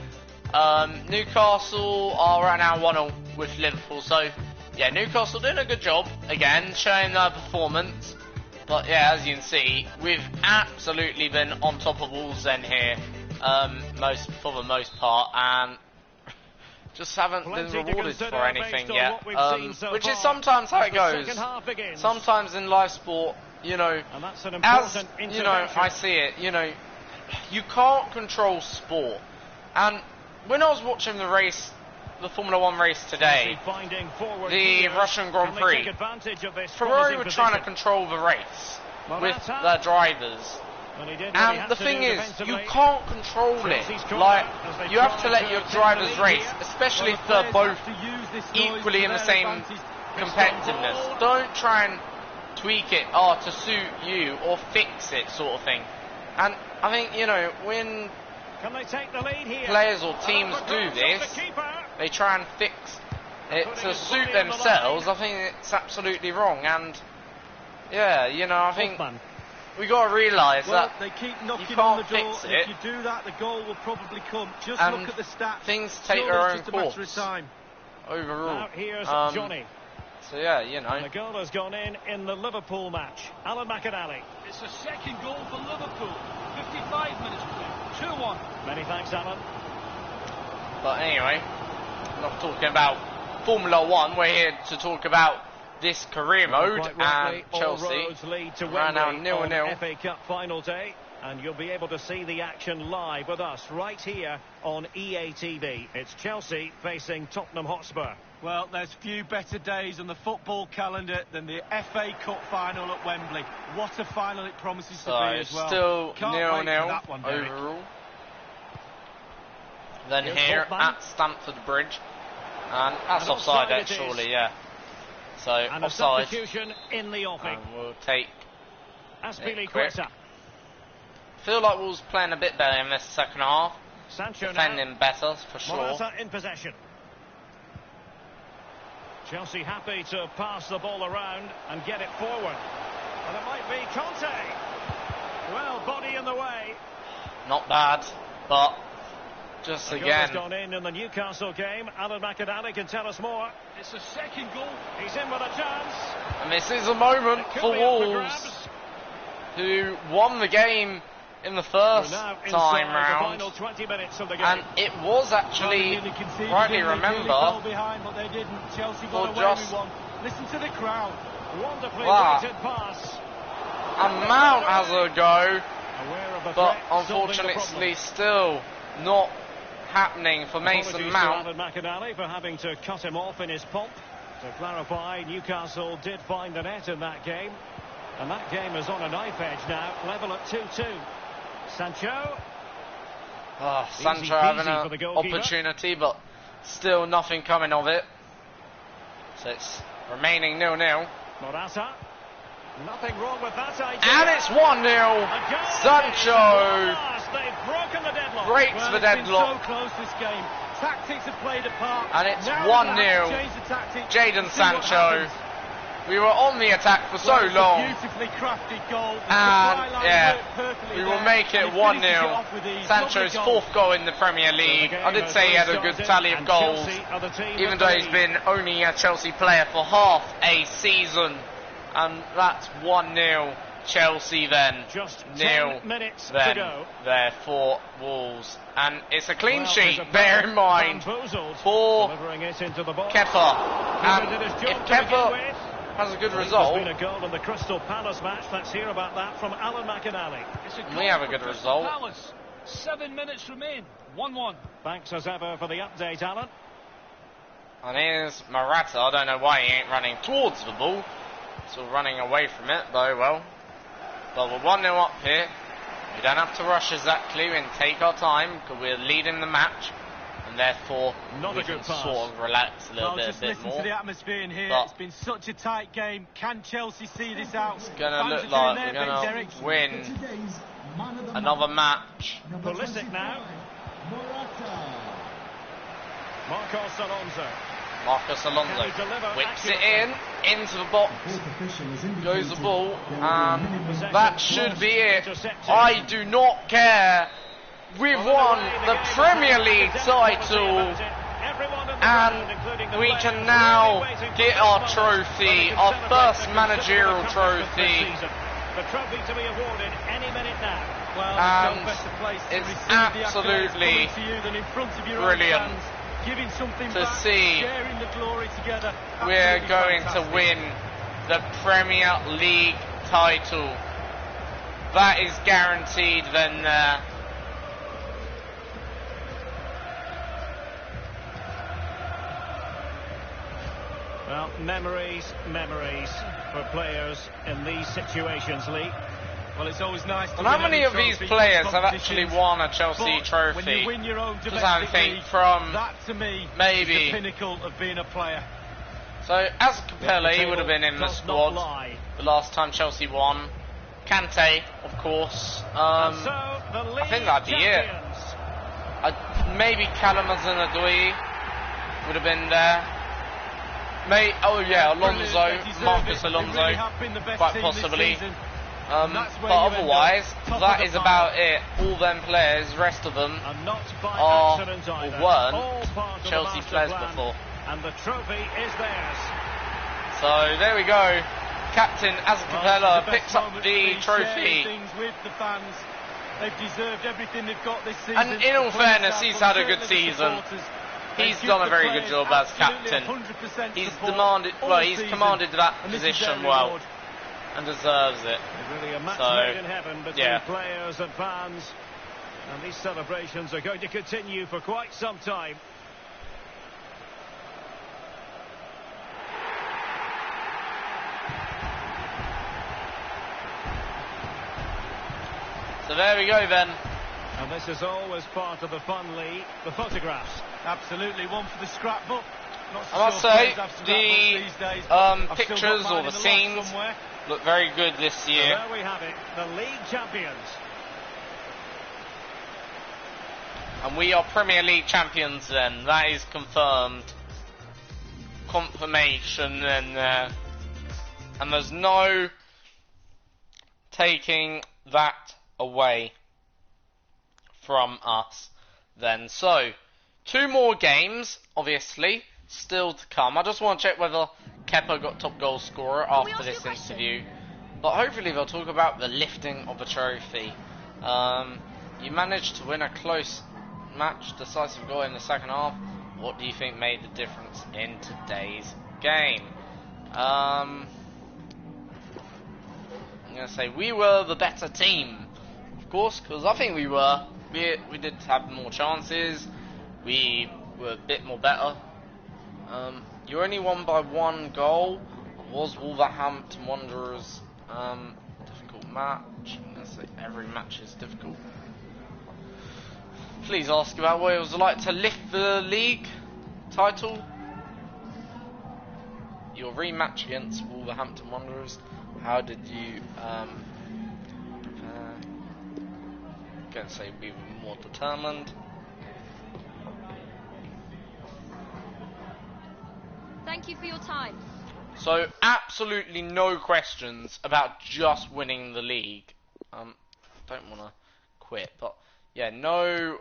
Newcastle are right now 1-0 with Liverpool, so yeah, Newcastle doing a good job again, showing their performance. But yeah, as you can see, we've absolutely been on top of Wolves then here, for the most part, and just haven't been rewarded for anything yet, which is sometimes how it goes. Sometimes in live sport, you know, as you know, I see it, you know, you can't control sport. And when I was watching the race, the Formula 1 race today, the Russian Grand Prix, Ferrari were trying to control the race with their drivers. And the thing is, you can't control it. Like, you have to let your drivers race, especially if they're both equally in the same competitiveness. Don't try and tweak it to suit you or fix it, sort of thing. And I think, you know, when players or teams do this, they try and fix it to suit themselves. I think it's absolutely wrong. And yeah, you know, I think we got to realise well, that they keep knocking you on can't the door. fix And it. if you do that, the goal will probably come. Just And look at the stats. things take Surely their it's own just a matter of course. time. Overall. Now here's Johnny. So yeah, you know. And the goal has gone in the Liverpool match. Alan McInally. It's a second goal for Liverpool. 55 minutes played. 2-1. Many thanks, Alan. But anyway, I'm not talking about Formula 1. We're here to talk about this career mode, Quite rightly, and Chelsea all roads lead to ran out Wembley 0-0. on FA Cup final day, and you'll be able to see the action live with us right here on EA TV. It's Chelsea facing Tottenham Hotspur. Well, there's few better days on the football calendar than the FA Cup final at Wembley. What a final it promises to be as well. Still Can't wait for 0-0 that one, Derek. overall. Then Here's here Holtman. at Stamford Bridge, and that's And offside offside it is. surely, yeah. So And a offside, substitution in the offing. and we'll take. Aspilicueta. quick. Feel like we was playing a bit better in this second half, Sancho now. defending better for sure. Morata in possession. Chelsea happy to pass the ball around and get it forward. And it might be Conte. Well, body in the way. Not bad, but just The goal has again. gone in the Newcastle game. Alan McInally can tell us more. It's a second goal. He's in with a chance. And this is a moment It could for be up for Wolves, grabs. who won the game in the We're first now time inside the round, final 20 minutes of the game. and it was actually, rightly remember, behind, but they didn't. Chelsea for got away just- with one. Listen to the crowd. Wonderfully Wow. weighted pass. and Mount has a go, Aware of the but threat, solving the unfortunately problem. still not happening for Mason Apologies Mount. to Alan McInally for having to cut him off in his pomp. To clarify, Newcastle did find the net in that game. And that game is on a knife edge now, level at 2-2. Sancho. Oh, Easy Sancho peasy having for the an goalkeeper. opportunity, but still nothing coming of it. So it's remaining 0-0. Morata. Nothing wrong with that idea. And it's 1-0. A goal Sancho against Last. They've broken the deadlock. breaks Well, the it's been deadlock. so close this game. Tactics have played a part. And it's Now 1-0. they're gonna have to change the tactics Jadon and see what Sancho. happens. We were on the attack for so Well, it's a long, beautifully crafted goal. The and supply line yeah, worked perfectly we will there, make it and he finishes it 1-0. off with ease. Sancho's Lovely goal. fourth goal in the Premier League. I did say he had a good tally of goals, even though he's been only a Chelsea player for half a season. And that's 1-0 Chelsea then. Just 0 10 minutes to then go. there for Wolves. And it's a clean Well, sheet, there's a bear in mind, bamboozled, for delivering it into the box. Kepa. He did And his if job to begin Kepa with. has a good There's result, been a goal in the Crystal Palace match. Let's hear about that from Alan McInally. It's a We goal have a for good Crystal result. Palace. 7 minutes remain. 1-1. Thanks as ever for the update, Alan. and here's Morata. I don't know why he ain't running towards the ball. Still running away from it, though, well. But we're 1-0 up here. We don't have to rush exactly and take our time, because we're leading the match. And therefore, Not we a good can pass. sort of relax a little Well, just bit listen more. to the atmosphere in here. But It's been such a tight game. Can Chelsea see this out? It's going to Fans look are doing like their we're bit, going Derek. to win another match. Pulisic now. Marcos Alonso. Marcos Alonso Can he deliver whips it accurately? into the box, goes the ball, and that should be it. I do not care. We've won the Premier League title, and we can now get our trophy, our first managerial trophy. The trophy to be awarded any minute now. Well, And no better place to it's receive the accolades absolutely coming to you than in front of your brilliant own fans, giving something to back, see sharing the glory together. we're Absolutely going fantastic. to win the Premier League title. That is guaranteed then there. Well, memories for players in these situations, Lee. Well, it's always nice to And how win many any of these trophy players in have actually competitions, won a Chelsea but when trophy? you win your own Just have a domestic think league, from that to me maybe. is the pinnacle of being a player. So, as Capella, he would have been in the Does not squad lie. the last time Chelsea won. Kante, of course. And so the league I think that'd be it. champions. Maybe Kalamazan-Adui would have been there. Oh yeah, Alonso, Brilliant, they deserve Marcus it. They Alonso, really have been the best quite team this possibly. season. But otherwise, that is about it. All them players, rest of them are or weren't Chelsea players before. And the trophy is theirs. So there we go. Captain Azpilicueta picks up the trophy. With the fans. They've deserved everything they've got this season. And in all fairness, he's had a good season. He's done a very good job as captain. He's commanded that position well and deserves it. Really a match made in heaven between players and fans, and these celebrations are going to continue for quite some time. So there we go then. And this is always part of the fun, Lee. The photographs. Absolutely, one for the scrapbook. I must say, the pictures or the scenes look very good this year. So there we have it, the league champions. And we are Premier League champions then. That is confirmed. Confirmation and there's no taking that away from us then. So 2 more games obviously still to come. I just want to check whether Kepa got top goal scorer after this interview, but hopefully they'll talk about the lifting of the trophy. You managed to win a close match, decisive goal in the second half. What do you think made the difference in today's game? I'm going to say we were the better team, of course, because I think we were. We did have more chances. We were a bit more better. You only won by 1 goal. It was Wolverhampton Wanderers. Difficult match. I'm going to say every match is difficult. Please ask about what it was like to lift the league title. Your rematch against Wolverhampton Wanderers. How did you prepare? I'm going to say we were more determined. Thank you for your time. So absolutely no questions about just winning the league. Don't want to quit, but yeah, no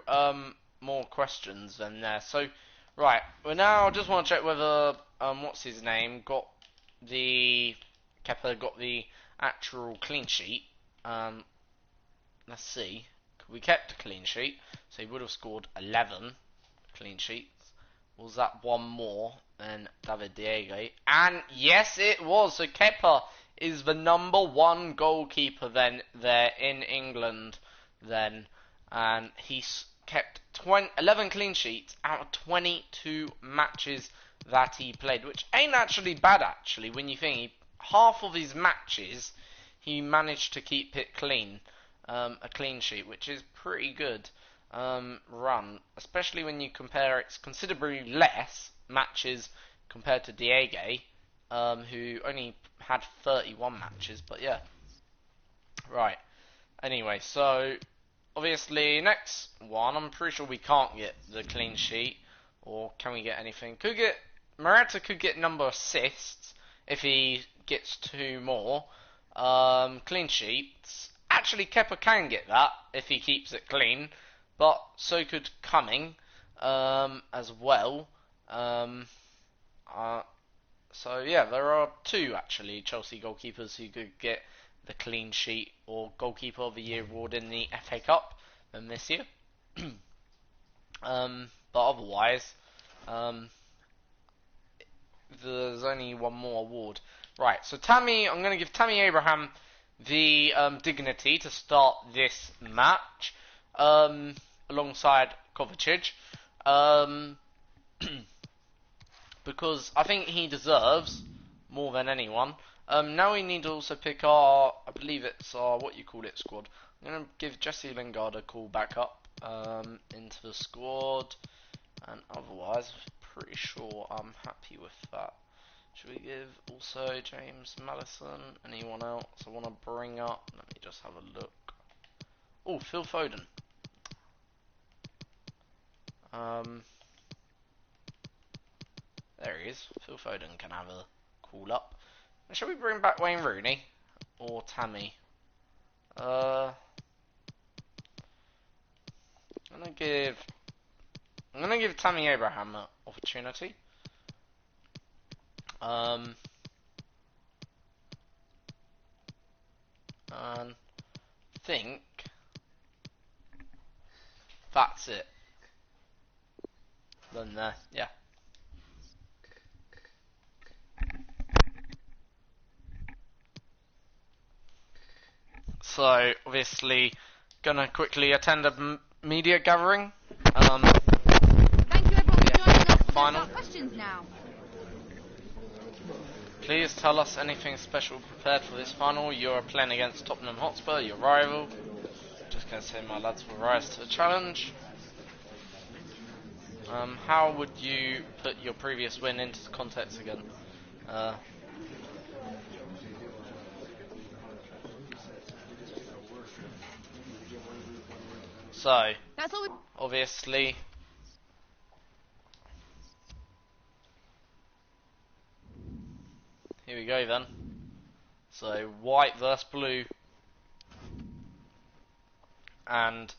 more questions than there. So right, well now I just want to check whether what's his name got the Kepa got the actual clean sheet. Let's see. We kept a clean sheet, so he would have scored 11 clean sheets. Was that one more than David Diego? And yes, it was. So Kepa is the #1 goalkeeper then there in England then, and he's kept 11 clean sheets out of 22 matches that he played, which ain't actually bad actually when you think half of his matches he managed to keep it clean, a clean sheet, which is pretty good. Run, especially when you compare it's considerably less matches compared to Diego, who only had 31 matches, but yeah. Right, anyway, so obviously next one, I'm pretty sure we can't get the clean sheet, or can we get anything? Morata could get number assists if he gets 2 more clean sheets. Actually, Kepa can get that if he keeps it clean, but so could Cumming as well. So yeah, there are 2 actually Chelsea goalkeepers who could get the clean sheet or goalkeeper of the year award in the FA Cup than this year. But otherwise, there's only 1 more award. Right, so I'm going to give Tammy Abraham the dignity to start this match. Alongside Kovacic, because I think he deserves more than anyone. Now we need to also pick I believe it's our squad. I'm going to give Jesse Lingard a call back up into the squad, and otherwise I'm pretty sure I'm happy with that. Should we give also James Madison, anyone else I want to bring up? Let me just have a look. Oh, Phil Foden. There he is. Phil Foden can have a call up. And shall we bring back Wayne Rooney or Tammy? I'm gonna give Tammy Abraham an opportunity. And think that's it. Then yeah. So obviously, gonna quickly attend a media gathering. Thank you everyone for joining us. Final. Let's start questions now. Please tell us anything special prepared for this final. You're playing against Tottenham Hotspur, your rival. Just gonna say my lads will rise to the challenge. How would you put your previous win into the context again? So, That's all obviously, here we go then. So, white versus blue. And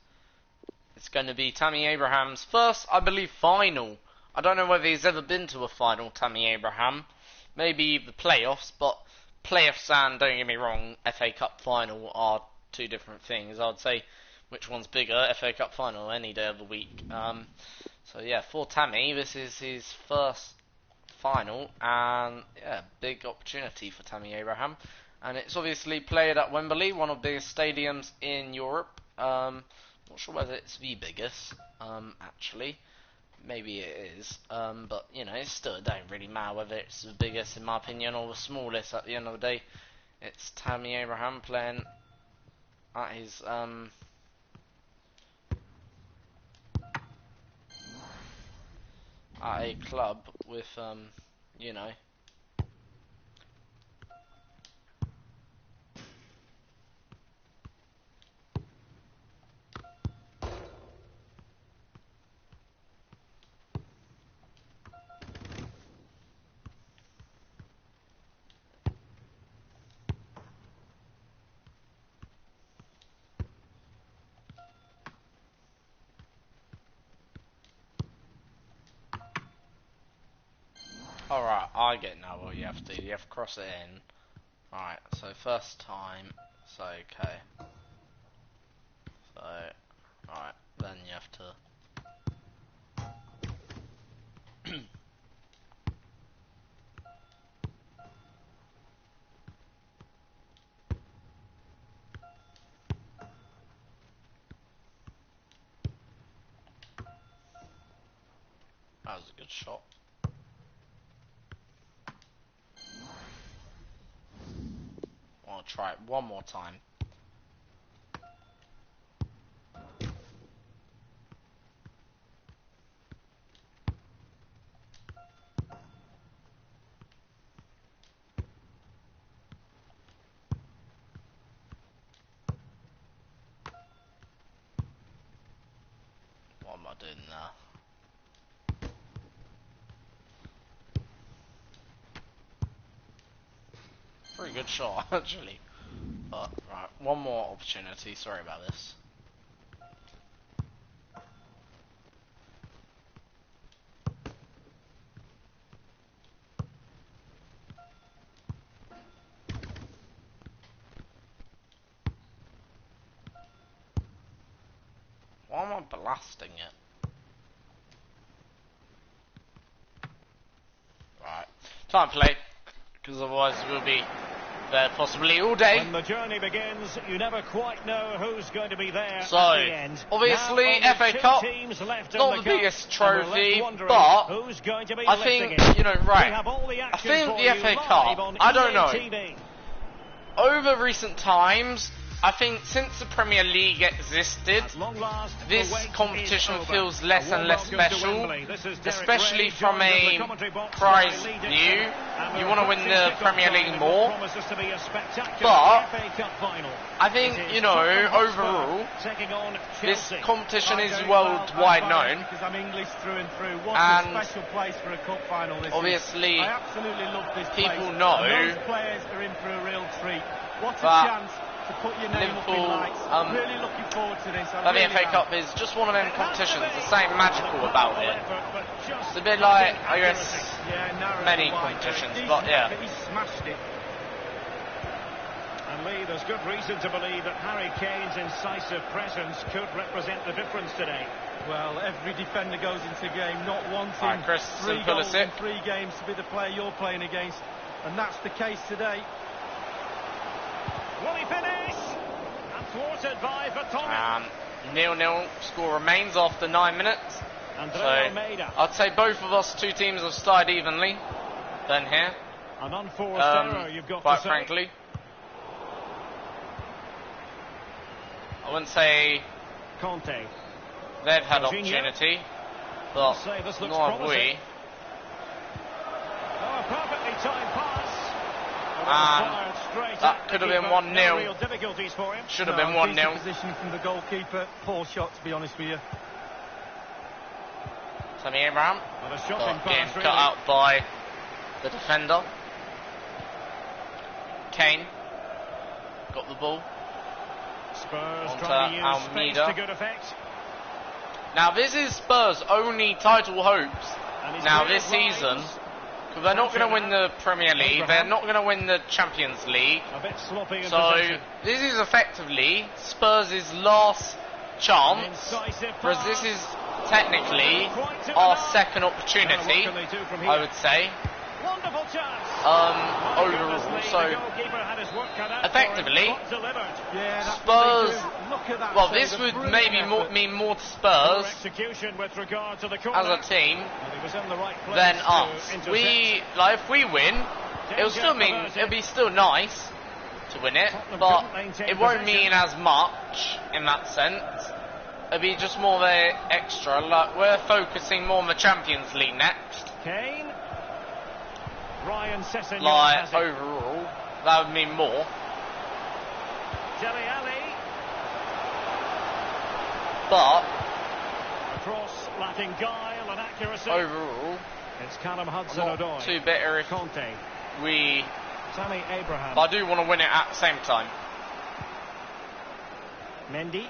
it's going to be Tammy Abraham's first, I believe, final. I don't know whether he's ever been to a final, Tammy Abraham. Maybe the playoffs, but playoffs and, don't get me wrong, FA Cup final are two different things. I would say, which one's bigger, FA Cup final, any day of the week. So yeah, for Tammy, this is his first final, and yeah, big opportunity for Tammy Abraham. And it's obviously played at Wembley, one of the biggest stadiums in Europe. Not sure whether it's the biggest, actually. Maybe it is, but you know, it still don't really matter whether it's the biggest, in my opinion, or the smallest. At the end of the day, it's Tammy Abraham playing at his at a club with you know, alright, I get now what you have to do. You have to cross it in. Alright, so first time, so okay. So, alright, then you have to... That was a good shot. I'll try it one more time. What am I doing now? Pretty good shot, actually. But, right, one more opportunity. Sorry about this. Why am I blasting it? Right, time to play, because otherwise we'll be there possibly all day. When the journey begins, you never quite know who's going to be there So, at the end. obviously, Now, FA Cup, not the biggest trophy, but I think, you know, right, I think the FA Cup, I don't know, over recent times, I think since the Premier League existed, this competition feels less and less special, especially from a prize view. You want to win the Premier League more, but I think, you know, overall, this competition is worldwide known, and obviously people know Players are in for a real treat. What a that chance to put your name up in Liverpool, lights. Really looking forward to this. The FA Cup is just one of them competitions. There's something magical about it. It's a bit like, I guess, many competitions, but yeah. He smashed it. And Lee, there's good reason to believe that Harry Kane's incisive presence could represent the difference today. Well, every defender goes into a game not wanting Christensen, 3 goals in Pulisic. 3 games to be the player you're playing against, and that's the case today. Will he finish? And thwarted by Vertonghen. 0-0 score remains after 9 minutes. So I'd say both of us, 2 teams, have started evenly. Then here, An unforced error, you've got quite to say. frankly, I wouldn't say Conte. they've had Jorginho. opportunity, but Say this looks nor have promising. we. Oh, a perfectly timed pass. And that could have been 1-0. No real difficulties for him. Should have been 1-0. Position from the goalkeeper. Poor shot, to be honest with you. Tammy Abraham, But a shocking but getting pass, cut really. out by the defender. Kane got the ball. Spurs Onto trying to use space Almeida. to good effect. Now this is Spurs' only title hopes And he's now cleared this season. lines. Because they're not going to win the Premier League, they're Abraham. not going to win the Champions League. A bit sloppy in So possession. this is effectively Spurs' last chance, Incisive whereas pass. this is technically Quite to our enough. second Now, what opportunity, can they do from here? I would say, Wonderful chance. overall. So effectively, Yeah, that's Spurs, what they do. Look at that well, save, this a would brilliant maybe effort. mean more to Spurs Execution with regard to the corner. as a team And he was in the right place than to us. intercept. If we win, it'll still mean it'll be still nice to win it, but it won't mean as much in that sense. It'll be just more of a extra. Like we're focusing more on the Champions League next. Kane. Ryan Sessegnon Like has it. overall, that would mean more. Dele Alli. But A cross lacking guile and accuracy. overall, It's Callum I'm Hudson-Odoi. not too bitter if Conte. we. Tammy Abraham. But I do want to win it at the same time. Mendy.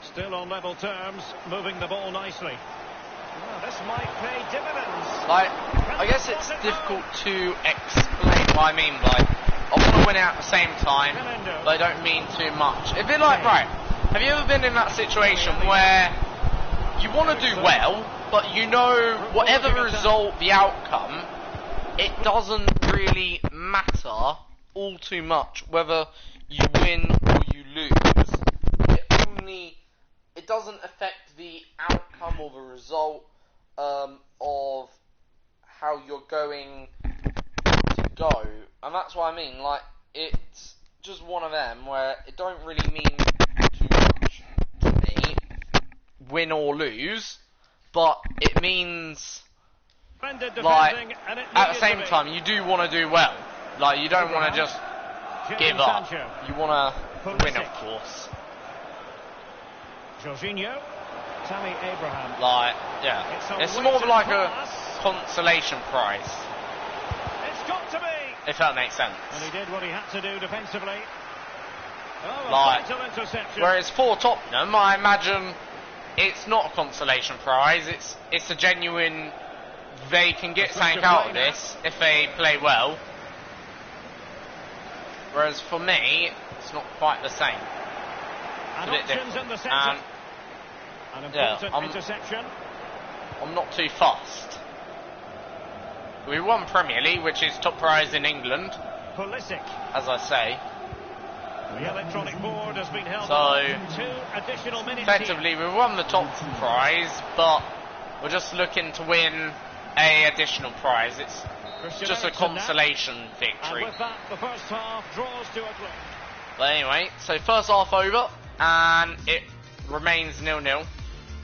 Still on level terms, moving the ball nicely. Well, this might pay dividends. Like, I guess it's difficult to explain what I mean by I want to win it at the same time, but I don't mean too much. It'd be like, right, have you ever been in that situation where you want to do well, but you know whatever result, the outcome, it doesn't really matter all too much whether you win or you lose. It doesn't affect the outcome or the result of how you're going to go, and that's what I mean. Like, it's just one of them where it don't really mean too much to me, win or lose, but it means like at the same time you do want to do well. Like, you don't want to just give up. You want to win, of course. Jorginho, Tammy Abraham. Like, yeah, it's more of like a consolation prize, It's got to be. if that makes sense. And he did what he had to do defensively. Oh, a Like, vital interception. whereas for Tottenham, I imagine it's not a consolation prize. It's a genuine. They can get something out of this if they play well. Whereas for me, it's not quite the same. And a bit options different. in the centre. An important I'm- interception. I'm not too fussed. We won Premier League, which is top prize in England, Pulisic. as I say. The electronic board has been held So, on. 2 additional minutes Effectively, we won the top prize, but we're just looking to win a additional prize. It's here. just a Eriksen now. consolation And victory. with that, the first half draws to a close. But anyway, so first half over, and it remains 0-0.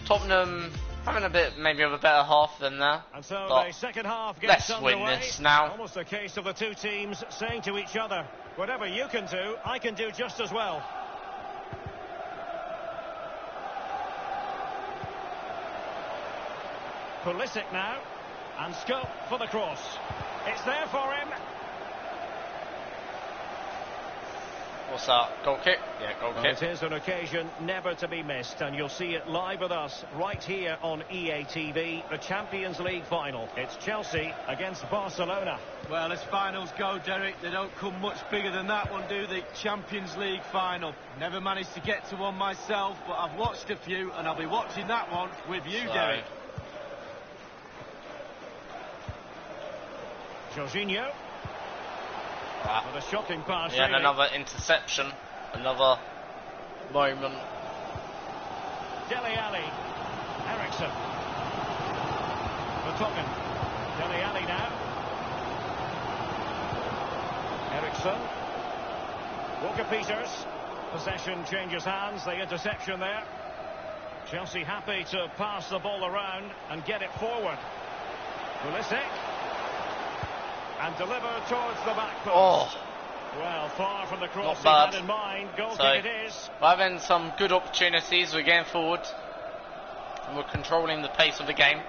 Tottenham having a bit, maybe of a better half than there. And so But the second half gets let's win underway. this now. Almost a case of the two teams saying to each other, whatever you can do, I can do just as well. Pulisic now, and scope for the cross. It's there for him. What's that? Goal kick? Yeah, goal Well, kick. it is an occasion never to be missed, and you'll see it live with us right here on EA TV, the Champions League final. It's Chelsea against Barcelona. Well, as finals go, Derek, they don't come much bigger than that one, do they? Champions League final. Never managed to get to one myself, but I've watched a few, and I'll be watching that one with you, Derek. Jorginho. With a shocking pass. Yeah, and really. another interception. Another moment. Dele Alli. Ericsson. Vertonghen. Dele Alli now. Ericsson. Walker Peters. Possession changes hands. The interception there. Chelsea happy to pass the ball around and get it forward. Pulisic. And deliver towards the back post. Oh, Well, far from the cross he bad. had in mind. Goal So, kick it is. we're having some good opportunities. We're getting forward. We're controlling the pace of the game,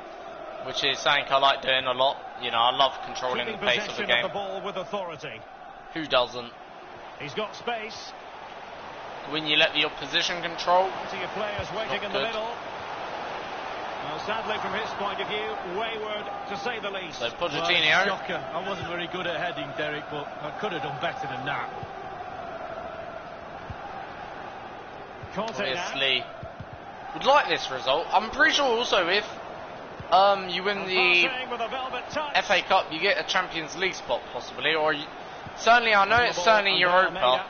which is something I like doing a lot. You know, I love controlling Keeping the pace of the possession game. of the ball with authority. Who doesn't? He's got space. When you let the opposition control, Plenty of players waiting in the good. middle. Well, sadly, from his point of view, wayward to say the least. so Well, Pochettino. shocker. I wasn't very good at heading, Derek, but I could have done better than that. Conte now. Obviously would like this result. I'm pretty sure also if you win the Passing with a velvet touch. FA Cup, you get a Champions League spot possibly, or certainly I know it's certainly Europa,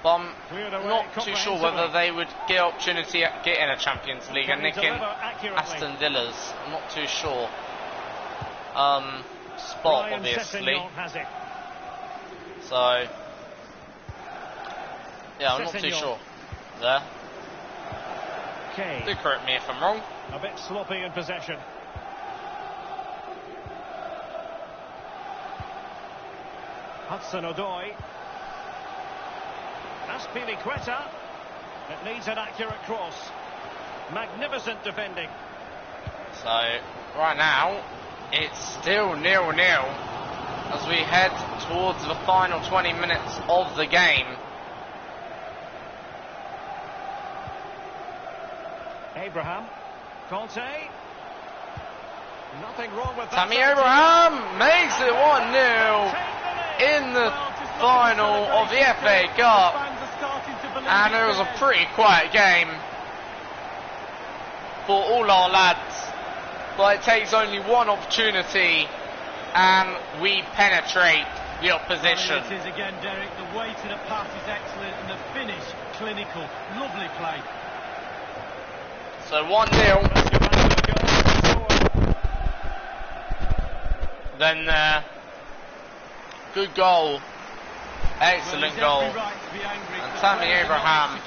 but I'm not too sure whether they would get opportunity at getting a Champions League and nicking Aston Villa's. I'm not too sure. Spot Ryan obviously. Sessegnon has it. So yeah, I'm not too Sessegnon. sure. There. Okay. Do correct me if I'm wrong. A bit sloppy in possession. Hudson-Odoi. Azpilicueta. It needs an accurate cross. Magnificent defending. So right now it's still 0-0 as we head towards the final 20 minutes of the game. Abraham. Conte. Nothing wrong with that. Tammy Abraham makes it 1-0 in the final of the FA Cup, and it was a pretty quiet game for all our lads, but it takes only one opportunity and we penetrate the opposition. It is again, Derek. The way to the pass is excellent and the finish clinical. Lovely play. So 1-0. Then good goal, excellent goal, and Tammy Abraham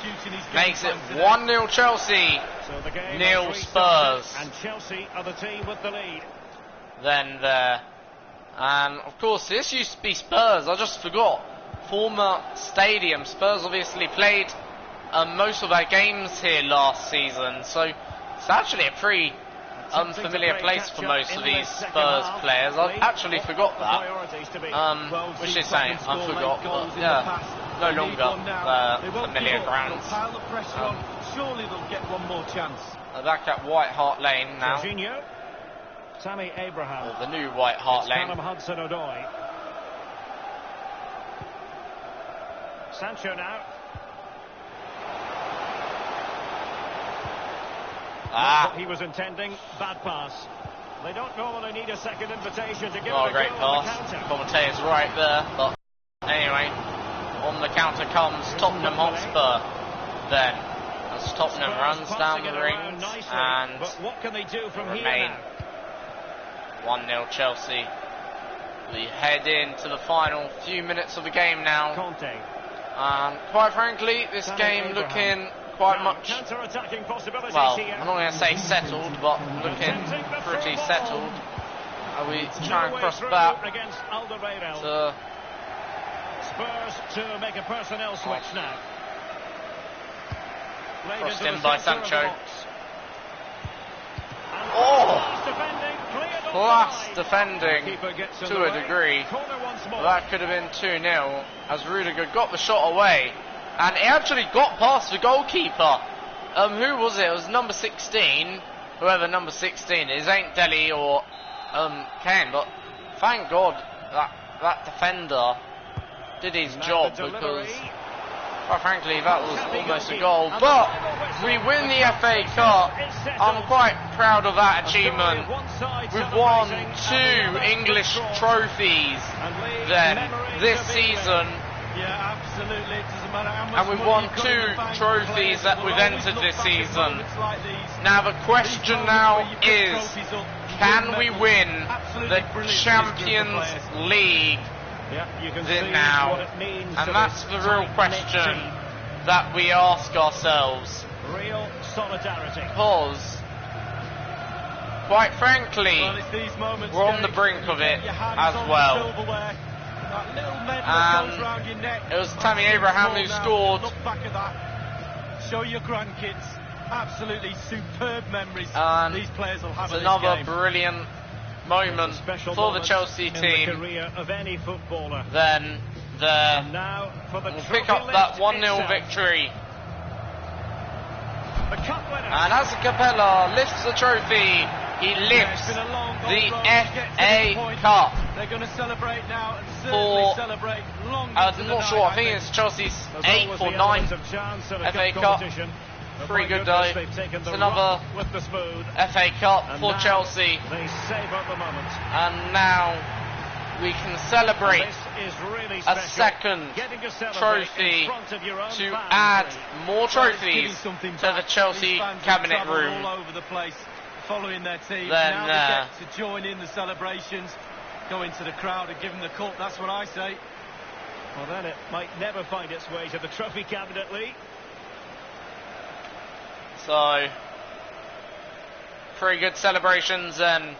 makes it 1-0 Chelsea, So the game 0 has Spurs. restarted, and Chelsea are the team with the lead. Then there, and of course this used to be Spurs, I just forgot, former stadium. Spurs obviously played most of their games here last season, so it's actually a pretty unfamiliar place for most of these Spurs players. I actually forgot that, which is saying I forgot, but yeah, no longer familiar grounds. Surely they'll get one more chance. Back at White Hart Lane now, Jorginho. Tammy Abraham. or the new White Hart It's Lane. Callum Hudson-Odoi. Sancho now. Not what he was intending. Bad pass. They don't normally need a second invitation to give Oh, it a great go on the pass. counter. Commentator's right there, but anyway, on the counter comes Tottenham Hotspur. Then, as Tottenham Spurs runs down passing the it around rings, nicely, and but what can they do from here remain now? 1-0 Chelsea. We head into the final few minutes of the game now, Conte. and quite frankly, this Tammy game Abraham. looking quite Now, much, counter-attacking possibilities well, here. I'm not going to say settled, but looking pretty settled. We try and No way cross through back against Alderweireld. to Spurs to make a personnel switch now. Played Crossed into in the by centre of the Sancho. box. And Oh! class defending, cleared off class the line. defending Keeper gets in to the a way. degree. Corner once more. That could have been 2-0 as Rudiger got the shot away, and it actually got past the goalkeeper. Who was it? It was number 16. Whoever number 16 is, ain't Delhi or Ken, but thank God that defender did his job, because quite frankly that was almost a goal. But we win the FA Cup. I'm quite proud of that achievement. We've won 2 English trophies then this season. Yeah, absolutely. It doesn't matter how much And we've won 2 trophies that we've entered this season. Now the question now is, can we win the Champions League now? And that's the real question that we ask ourselves. Real solidarity. Because, quite frankly, we're on the brink of it as well. And it was Tammy Abraham who scored. Look back at that. Show your grandkids. Absolutely superb memories these players will have. It's of another this game. brilliant moment for the Chelsea team. In the career of any footballer. Then Now for the we'll pick up that 1-0 victory. The cup winner. And as Capella lifts the trophy, he lifts It's been a long the road to get to this FA point. Cup. They're going to celebrate now and For, certainly celebrate long into I'm the not night, sure, I think it's Chelsea's There's 8th always or the 9th element of chance in a FA cup Cup. competition. But Pretty my good goodness, day. they've taken It's the another rough with the smooth. FA Cup And for now Chelsea. They savour the moment. And now we can celebrate This is really a special. second Getting to celebrate trophy in front of your own to fans. add more Well, it's trophies giving something to the back. Chelsea These fans have cabinet travelled room. all over the place following their team. Then, now they get to join in the celebrations, go into the crowd and give them the cup. That's what I say. Well, then it might never find its way to the trophy cabinet, Lee. So, pretty good celebrations and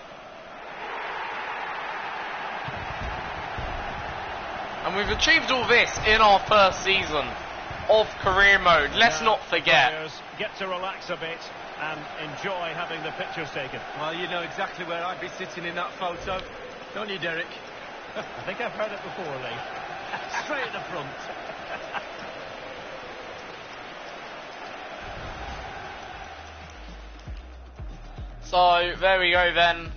we've achieved all this in our first season of career mode. Let's not forget. Players get to relax a bit and enjoy having the pictures taken. Well, you know exactly where I'd be sitting in that photo, don't you, Derek? I think I've heard it before, Lee. Straight at the front. So there we go then.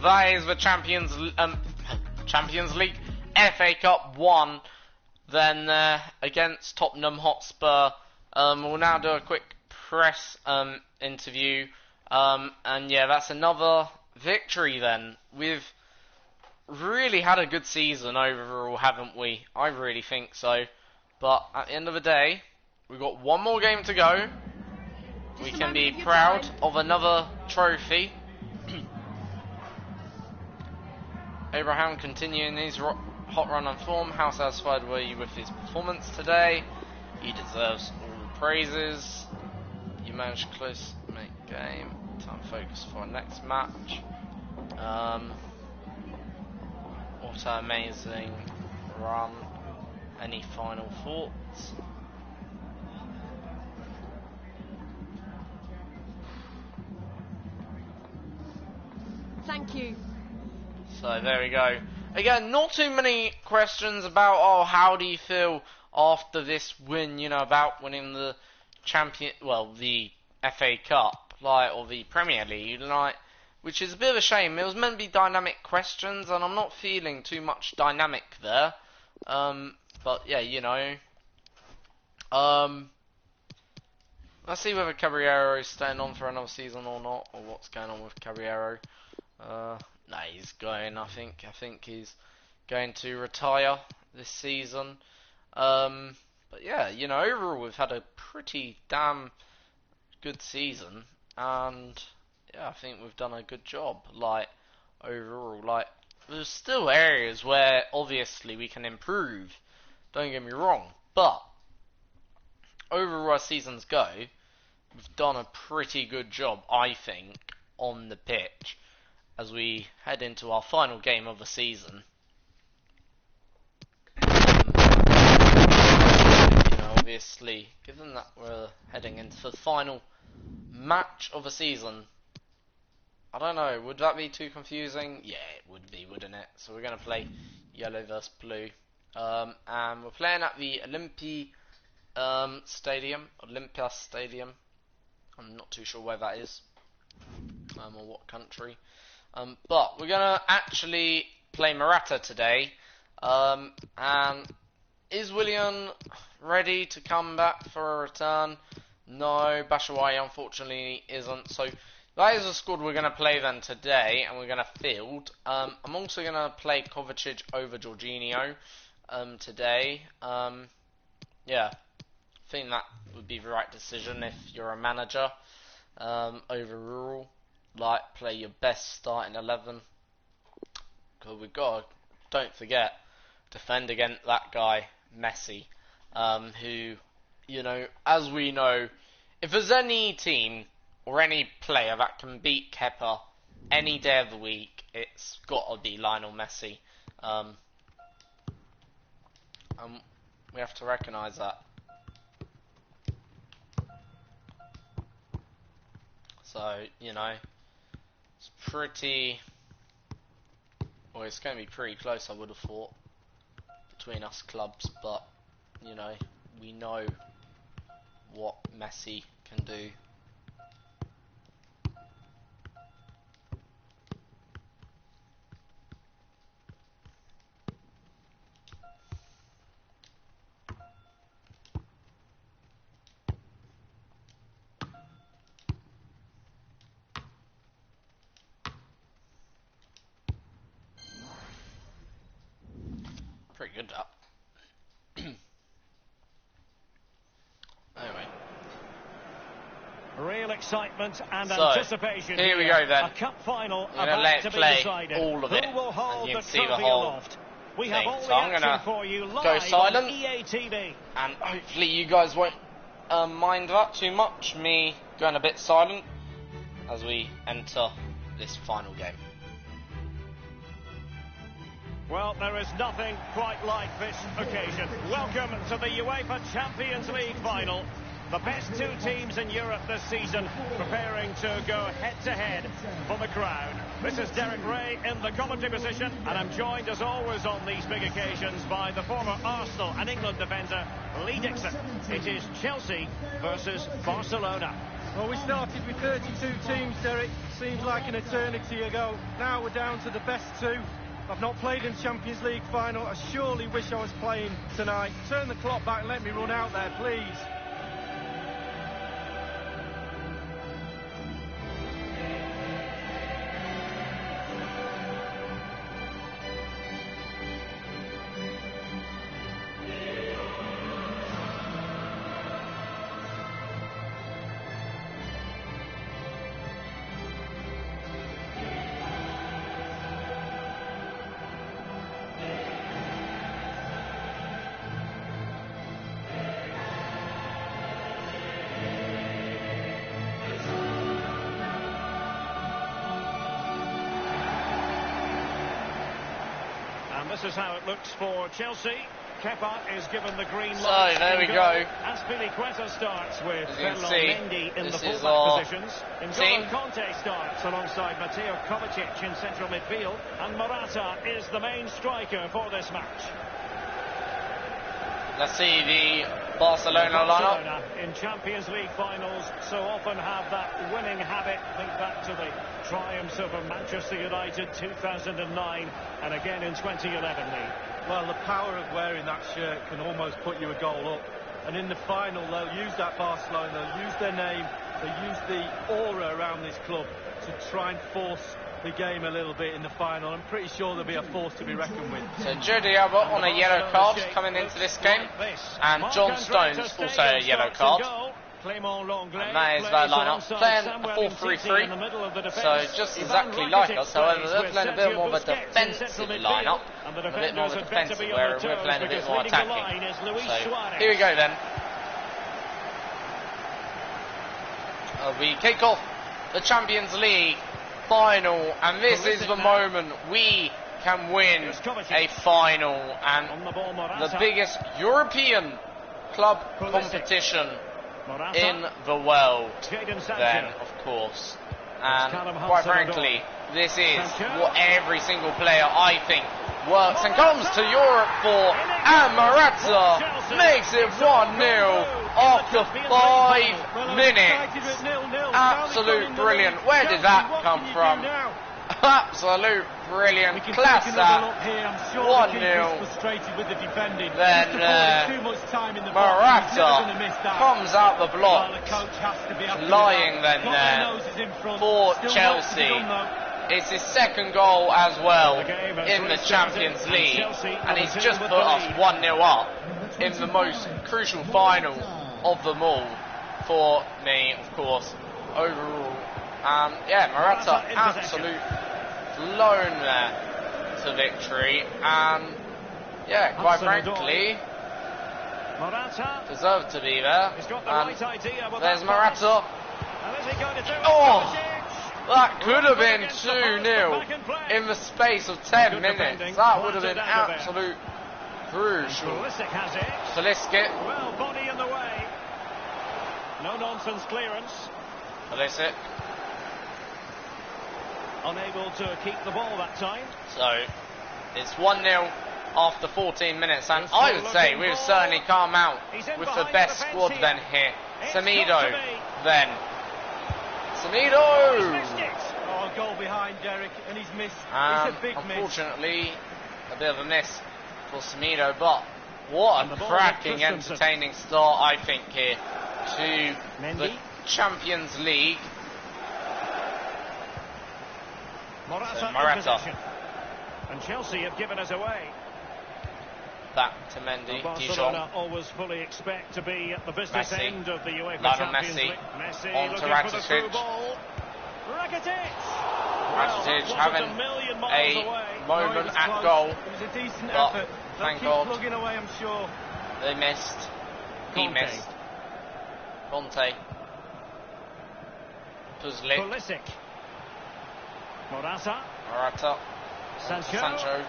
That is the Champions League FA Cup 1. Then against Tottenham Hotspur. We'll now do a quick press interview. And yeah, that's another victory then. We've really had a good season overall, haven't we? I really think so. But at the end of the day, we've got one more game to go. We can be proud of another trophy. Abraham continuing his hot run on form. How satisfied were you with his performance today? He deserves all praises. You managed close mate game. Time focus for our next match. What an amazing run. Any final thoughts? Thank you. So there we go. Again, not too many questions about, oh, how do you feel after this win, you know, about winning the the FA Cup, like, or the Premier League, like, which is a bit of a shame. It was meant to be dynamic questions, and I'm not feeling too much dynamic there. But yeah, you know. Let's see whether Caballero is staying on for another season or not, or what's going on with Caballero. Nah, he's going. I think he's going to retire this season. But yeah, you know, overall we've had a pretty damn good season, and yeah, I think we've done a good job. Like overall, like there's still areas where obviously we can improve. Don't get me wrong, but overall as seasons go, we've done a pretty good job, I think, on the pitch as we head into our final game of the season. You know, obviously, given that we're heading into the final match of the season, I don't know, would that be too confusing? Yeah, it would be, wouldn't it? So we're going to play yellow versus blue. And we're playing at the stadium, Olympia Stadium. I'm not too sure where that is, or what country. But we're gonna actually play Morata today. And is Willian ready to come back for a return? No, Bashawai unfortunately isn't. So that is the squad we're gonna play then today, and we're gonna field. I'm also gonna play Kovacic over Jorginho today. Yeah, I think that would be the right decision if you're a manager. Overall, like, play your best starting 11. Because we've got to, don't forget, defend against that guy, Messi, who, you know, as we know, if there's any team or any player that can beat Kepa any day of the week, it's got to be Lionel Messi. We have to recognise that. So, you know, it's pretty... Well, it's going to be pretty close, I would have thought, between us clubs, but, you know, we know what Messi can do. Pretty good, that. Anyway. Real excitement and So, anticipation. here we go then. A cup final I'm gonna about let to it be play decided. all of it, Who will hold and you the can see the trophy whole aloft? We thing. have all So the I'm action gonna for you go live silent. on EA TV. And hopefully you guys won't mind that too much, me going a bit silent as we enter this final game. Well, there is nothing quite like this occasion. Welcome to the UEFA Champions League final. The best two teams in Europe this season preparing to go head-to-head for the crown. This is Derek Ray in the commentary position, and I'm joined as always on these big occasions by the former Arsenal and England defender, Lee Dixon. It is Chelsea versus Barcelona. Well, we started with 32 teams, Derek. Seems like an eternity ago. Now we're down to the best two. I've not played in Champions League final. I surely wish I was playing tonight. Turn the clock back and let me run out there, please. This is how it looks for Chelsea. Kepa is given the green So, light. there we go. Azpilicueta starts with As you can Ferland see, Mendy in the this is fullback our positions. team. N'Golo Conte starts alongside Mateo Kovacic in central midfield. And Morata is the main striker for this match. Let's see the Barcelona lineup. Barcelona in Champions League finals so often have that winning habit. Think back to the triumphs over Manchester United 2009 and again in 2011, Lee. Well, the power of wearing that shirt can almost put you a goal up. And in the final, they'll use that Barcelona, they'll use their name, they'll use the aura around this club to try and force the game a little bit in the final. I'm pretty sure there'll be a force to be reckoned with. So Jordi Alba on a yellow card coming into this game, and John Stones also a yellow card. And that is their lineup, playing a 4-3-3, so just exactly like us. However, they're playing a bit more of a defensive lineup, a bit more of a defensive, where we're playing a bit more attacking. So here we go then. We kick off the Champions League final, and this is the moment we can win a final and the biggest European club competition in the world then, of course. And quite frankly, this is what every single player, I think, works and comes to Europe for, and Morata makes it 1-0 after 5 minutes. Absolute brilliant. Where did that come from? Absolute brilliant. Class that. 1-0. Then Morata comes out the block, lying then there for Chelsea. It's his second goal as well in the Champions League, and he's just put us 1-0 up in the most crucial final of them all for me, of course, overall. Yeah, Morata absolute flown there to victory, and yeah, quite frankly, deserved to be there. There's Morata. Oh! That could have been 2-0 in the space of 10 minutes. That would have been absolute crucial. Pulisic. Well, body in the way. No nonsense clearance. Pulisic. Unable to keep the ball that time. So it's 1-0 after 14 minutes, and I would say we've certainly come out with the best squad then here. Semedo then. Semedo! Oh, goal behind Derek, and he's missed. It's a big unfortunately, a bit of a miss for Semedo, but what a cracking, entertaining start, I think, here to the Champions League. Morata. And Chelsea have given us away. Back to Mendy. Barcelona always fully expect to be at the business Messi. end of the UEFA Lionel Champions Messi. League. Messi On to looking for the Rakitic. through ball. Rakitic. Rakitic having a moment at goal. It was a decent But effort. thank They'll God. keep plugging away, I'm sure. They missed. He Conte. missed. Conte. Pulisic. Pulisic. Morata. Morata. Sancho.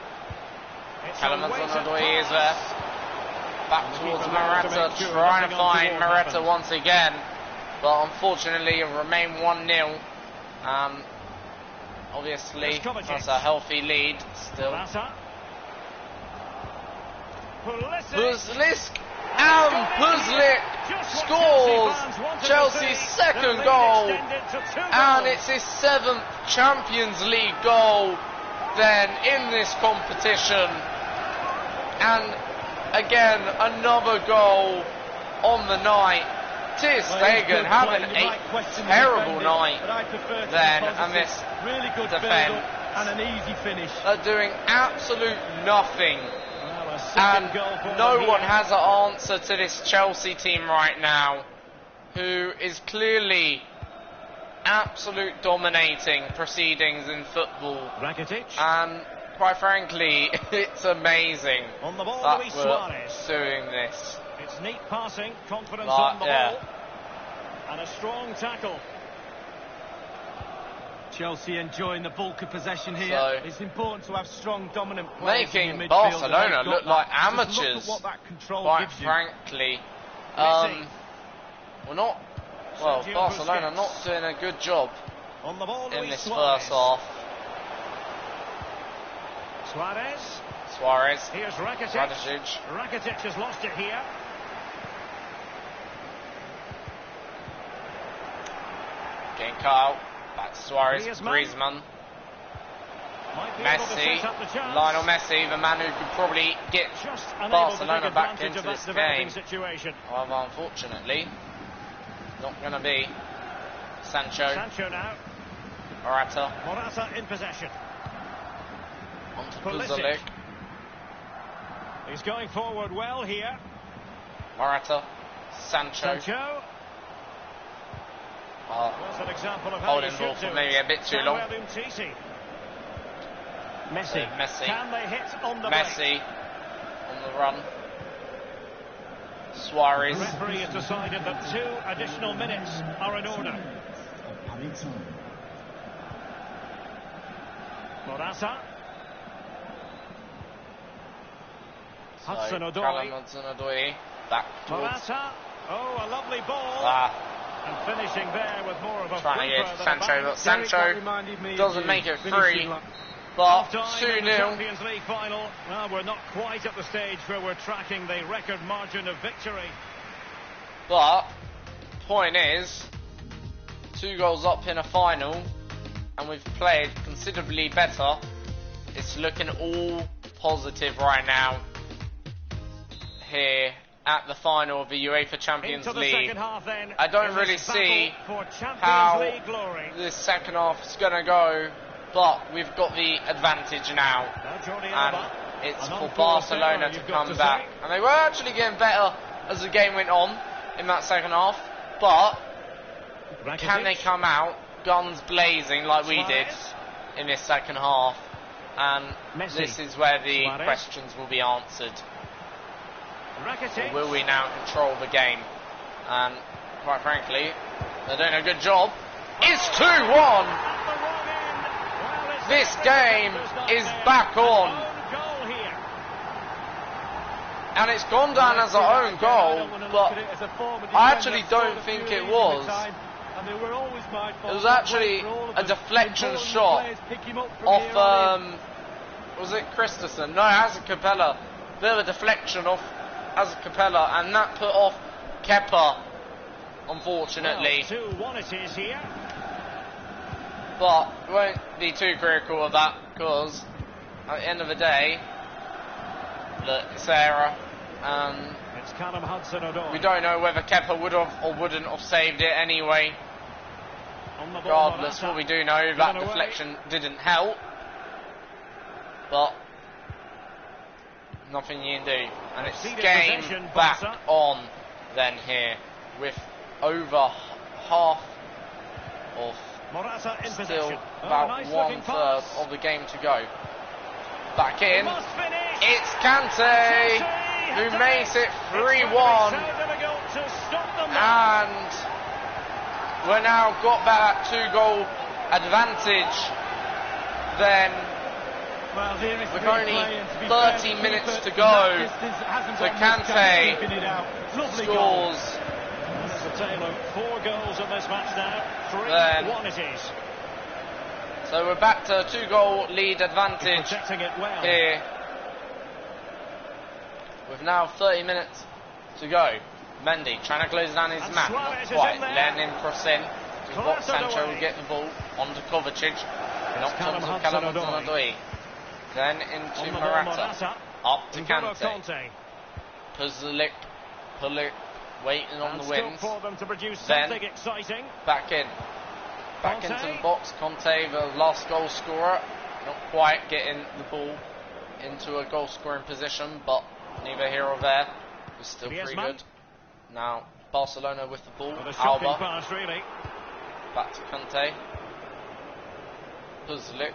It's Kalamanzano is there. Back towards Morata, trying to find Morata once again. But unfortunately, it remained 1-0. Obviously, that's a healthy lead still. Pulisic, and Pulisic scores Chelsea's second goal, and it's his 7th Champions League goal then in this competition. And again, another goal on the night. Ter Stegen having a terrible night then, and this really good defence and an easy finish. are doing absolute nothing. Well, And no one has an answer to this Chelsea team right now, who is clearly absolute dominating proceedings in football. Rakitic. And quite frankly, it's amazing On the ball, that Luis we're Suarez. doing this. It's neat passing, confidence But, on the yeah. ball. And a strong tackle. Chelsea enjoying the bulk of possession here. So, it's important to have strong, dominant players in your Making midfield, and Barcelona they've got look like that. Just amateurs, look at what that control quite gives you. frankly. Messi. We're not, well, Sergio Barcelona Busquets. not doing a good job On the ball, in Luis this Suarez. first half. Suarez. Suarez, Here's Rakitic. Rakitic has lost it here. getting cut out. Back to Suarez, Griezmann. Griezmann, Might be able to Messi, set up the chance. Lionel Messi, the man who could probably get Just unable Barcelona to take back advantage into of that this developing game. situation. However, unfortunately, not going to be. Sancho, Sancho now. Morata, Morata in possession. onto Pulisic. Pulisic, He's going forward well here. Morata, Sancho. Sancho. Oh, That's an example of how holding you ball should for do maybe it. a bit too long. Samuel Umtiti. Messi. Messi. Can they hit on the break? Messi on the run. Suarez. The referee has decided that 2 additional minutes are in order. Morata. Hudson-Odoi. Hudson-Odoi back towards. Morata. Oh, a lovely ball. And finishing there with more of a Trying to whimper get than a Sancho, bang. but Sancho Derek, that reminded me of doesn't you make it finishing free. But Half-time in the 2-0. Champions League final. Well, we're not quite at the stage where we're tracking the record margin of victory. But point is, 2 goals up in a final, and we've played considerably better. It's looking all positive right now here at the final of the UEFA Champions Into the League. second half, then, I don't in really this see battle for Champions how League glory. this second half is going to go, but we've got the advantage now, Now Jordi and Alba. it's An for encore Barcelona zero, to you've got come to back. say. And they were actually getting better as the game went on in that second half, but can they Rakitic. come out guns blazing like we did Suarez. in this second half? And Messi. this is where the Suarez. questions will be answered. Rakitic. Will we now control the game? And quite frankly, they're doing a good job. It's 2-1! At the wrong end. Well, it's This the game defender's is nightmare. back An on. own goal here. And it's gone down as our own goal, but I actually don't think it was. It was actually a deflection shot off, was it Christensen? No, Azarcapella. Bit of a deflection off Azarcapella, and that put off Kepa, unfortunately. Well, 2-1 it is here. But we won't be too critical of that, because at the end of the day, look, it's error. It's Callum Hudson-Odoi. We don't know whether Kepa would have or wouldn't have saved it anyway. On the ball, Regardless, Morata. what we do know, that Given away. deflection didn't help. But nothing you can do. And it's Conceded game possession, back Barca. on then here, with over half of Morata in still possession. about nice 1/3 looking pass. of the game to go. Back He in, must finish. it's Kante who makes it 3-1, and we're now got that 2-goal advantage. Then Well, here is with the only replay, and to be 30 fair, minutes keeper to in go, that distance hasn't so got much chance of Kante keeping it out. Lovely goal. scores. It's a tale of 4 goals in this match now. Then- 3-1 it is. So we're back to a 2-goal lead advantage Protecting it well. here. With now 30 minutes to go. Mendy trying to close down his And man, Suarez not is quite. in there. Letting him cross in. Clattered Sancho away. will get the ball onto Kovacic. Not Callum onto Callum Hudson-Odoi. Hudson-Odoi. Then On into the ball, Morata. Morata. Up to N'Golo Kante. Kanté. Pulik waiting on And the still wins. for them to produce Then- something exciting. Back in. Back Conte. into the box. Conte, the last goal scorer. Not quite getting the ball into a goal scoring position, but neither here or there. It's still pretty Griezmann. good. Now Barcelona with the ball. What a shocking Alba. pass, really. Back to Kante. Pulik.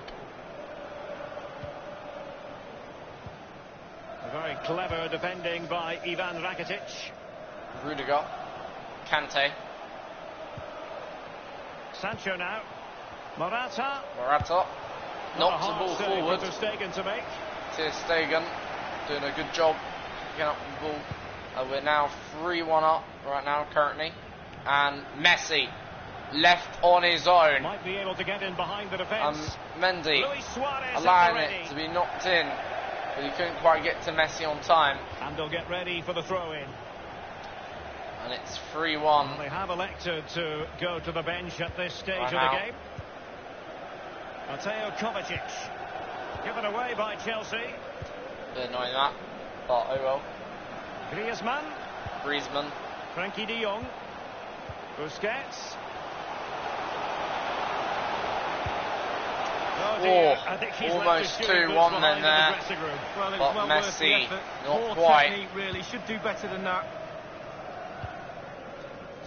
Very clever defending by Ivan Rakitic. Rudiger. Kante. Sancho now. Morata. Morata. Knocks the What a ball hard save forward. for Ter Stegen to make. Ter Stegen doing a good job picking up the ball. We're now 3-1 up right now currently. And Messi left on his own. Might be able to get in behind the defence. Mendy Luis Suarez allowing at the it ready. to be knocked in, but he couldn't quite get to Messi on time. And they'll get ready for the throw-in. And it's Well, 3-1. they have elected to go to the bench at this stage Right of now. the game. Mateo Kovacic. Given away by Chelsea. Bit annoying that, but oh well. Griezmann. Griezmann. Frankie de Jong. Busquets. Oh dear, I think he's left almost his student 2-1 boots then behind in there. the dressing room. Well, it But was well worth the Messi, effort. not Poor quite. technique, really. Should do better than that.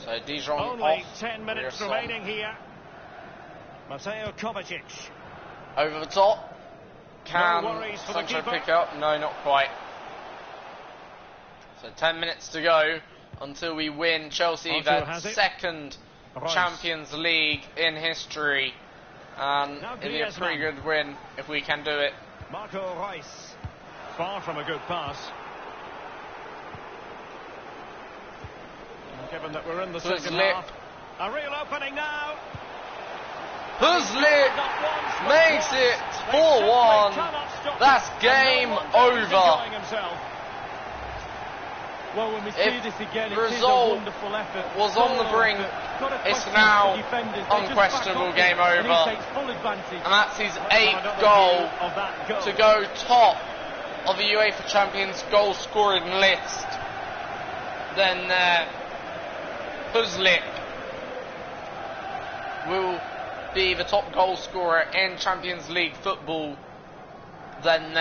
So Dijon Only off. 10 minutes Rierson. remaining here. Mateo Kovacic. Over the top. Can No worries for the Sancho keeper. pick up? No, not quite. So 10 minutes to go until we win. Chelsea, Onto their has it. second Rice. Champions League in history. And Now it'll be a pretty Griezmann. good win if we can do it. Marco Reus. Far from a good pass. And given that we're in the So it's second lit. half, a real opening now. Puzlik makes it 4-1. That's game over. Well, when we see If this again, the it is a result wonderful effort. was on the brink, it's now unquestionable game over. And that's his 8th goal to go top of the UEFA Champions goal scoring list. Then Puzlik will be the top goal scorer in Champions League football. Then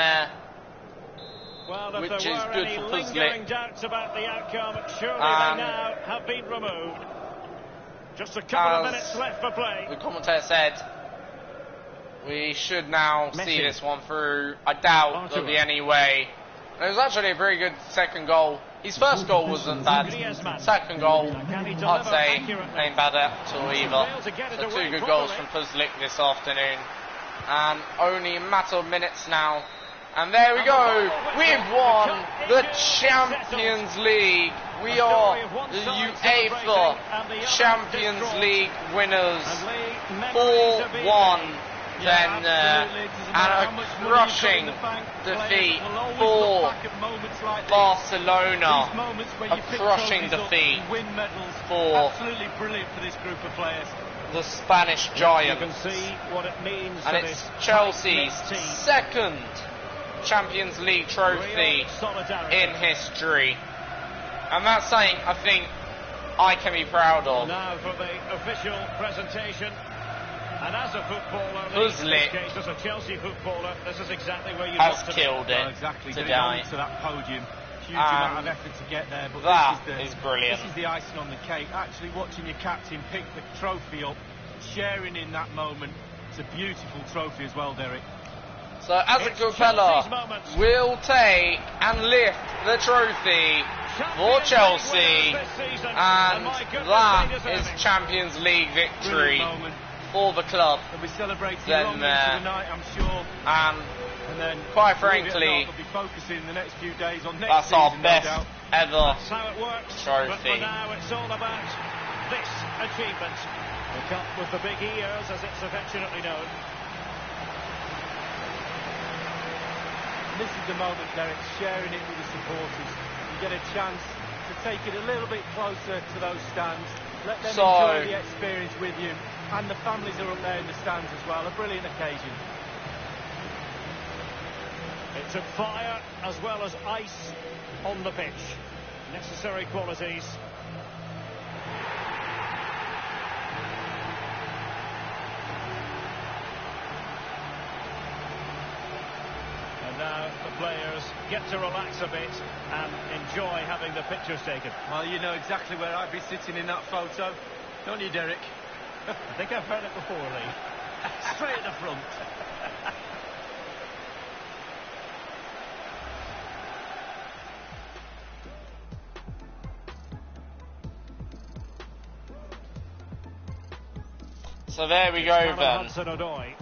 Well, if which there is were good any for lingering Puzlik. doubts about the outcome, surely they now have been removed. Just a couple of As minutes left for play. the commentator said, we should now Messi. see this one through. I doubt there'll be any way. It was actually a very good second goal. His first goal wasn't bad. Griezmann. Second goal, Can he I'd deliver say, accurately? ain't bad at all either. To get it So away 2 good goals from properly. Puzlik this afternoon. And only a matter of minutes now. And there we go. We've won the Champions League. We are the UEFA Champions League winners. 4-1. Then and a crushing defeat for Barcelona. A crushing defeat for Absolutely brilliant for this group of players. the Spanish You giants. can see what it means And to it's this Chelsea's tight-knit team. second Champions League trophy Real solidarity. in history. And that's something I think I can be proud of. Now for the official presentation. And as a footballer, Puzlik in this case as a Chelsea footballer, this is exactly where you has want to killed be. it Well, exactly. Getting today. onto that podium, huge amount of effort to get there. But That this is brilliant. This is the icing on the cake. Actually, watching your captain pick the trophy up, sharing in that moment. It's a beautiful trophy as well, Derek. So as a It's good fella, Chelsea's moments. will take and lift the trophy for Chelsea, and that is Champions League victory Brilliant moment. for the club. They'll be celebrating Then, long into the night, I'm sure. And And then, quite believe it or frankly, not, they'll be focusing in the next few days on next that's our season, no best doubt. ever. That's how it works. But for Trophy. now, it's all about this achievement. The cup with the big ears, as it's affectionately known. This is the moment, Derek, sharing it with the supporters. You get a chance to take it a little bit closer to those stands. Let them So- enjoy the experience with you. And the families are up there in the stands as well. A brilliant occasion. It's a fire as well as ice on the pitch. Necessary qualities. And now the players get to relax a bit and enjoy having the pictures taken. Well, you know exactly where I'd be sitting in that photo. Don't you, Derek? I think I've heard it before, Lee. Straight at the front. So there we go Callum then. Hudson-Odoi.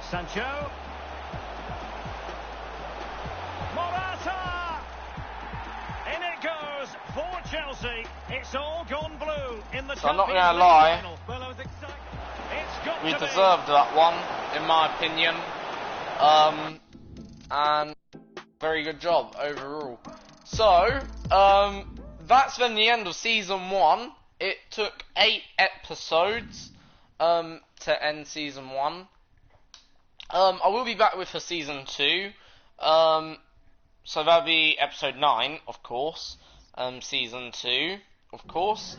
Sancho. Morata! In it goes for Chelsea. It's all gone blue in the So I'm not Champions gonna League lie. final. Well, I was excited. It's got We to be. deserved that one, in my opinion. And very good job overall. So, that's been the end of season 1. It took 8 episodes to end season 1. I will be back with for season 2. So that'll be episode 9, of course. Season 2, of course.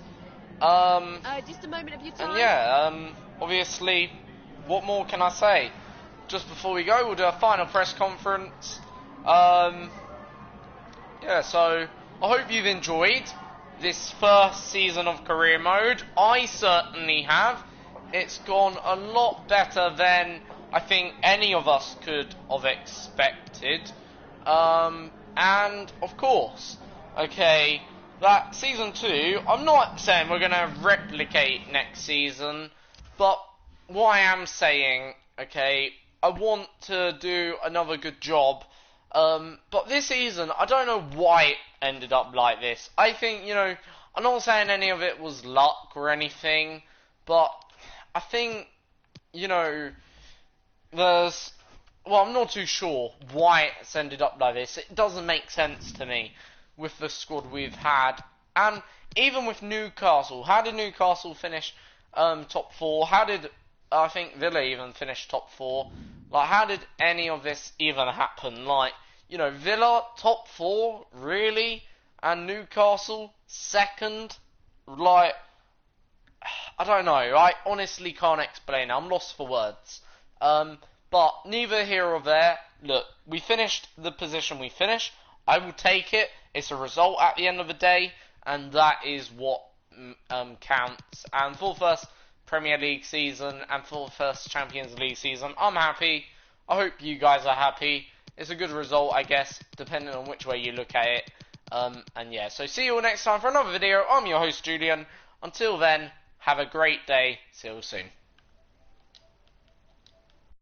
Just a moment of your time. And yeah, obviously, what more can I say? Just before we go, we'll do a final press conference. Yeah, so I hope you've enjoyed this first season of Career Mode. I certainly have. It's gone a lot better than I think any of us could have expected. And of course, okay, that season 2, I'm not saying we're going to replicate next season, but what I am saying, okay, I want to do another good job. But this season, I don't know why it ended up like this. I think, you know, I'm not saying any of it was luck or anything, but I think you know, there's, well, I'm not too sure why it's ended up like this. It doesn't make sense to me with the squad we've had, and even with Newcastle. How did Newcastle finish top 4? How did, I think, Villa even finish top 4? Like, how did any of this even happen? Like, you know, Villa top 4, really? And Newcastle second? Like, I don't know. I honestly can't explain. I'm lost for words. But neither here or there. Look, we finished the position we finished. I will take it. It's a result at the end of the day, and that is what counts. And for the first Premier League season and for the first Champions League season, I'm happy. I hope you guys are happy. It's a good result, I guess, depending on which way you look at it. And yeah, so see you all next time for another video. I'm your host, Julian. Until then, have a great day. See you all soon.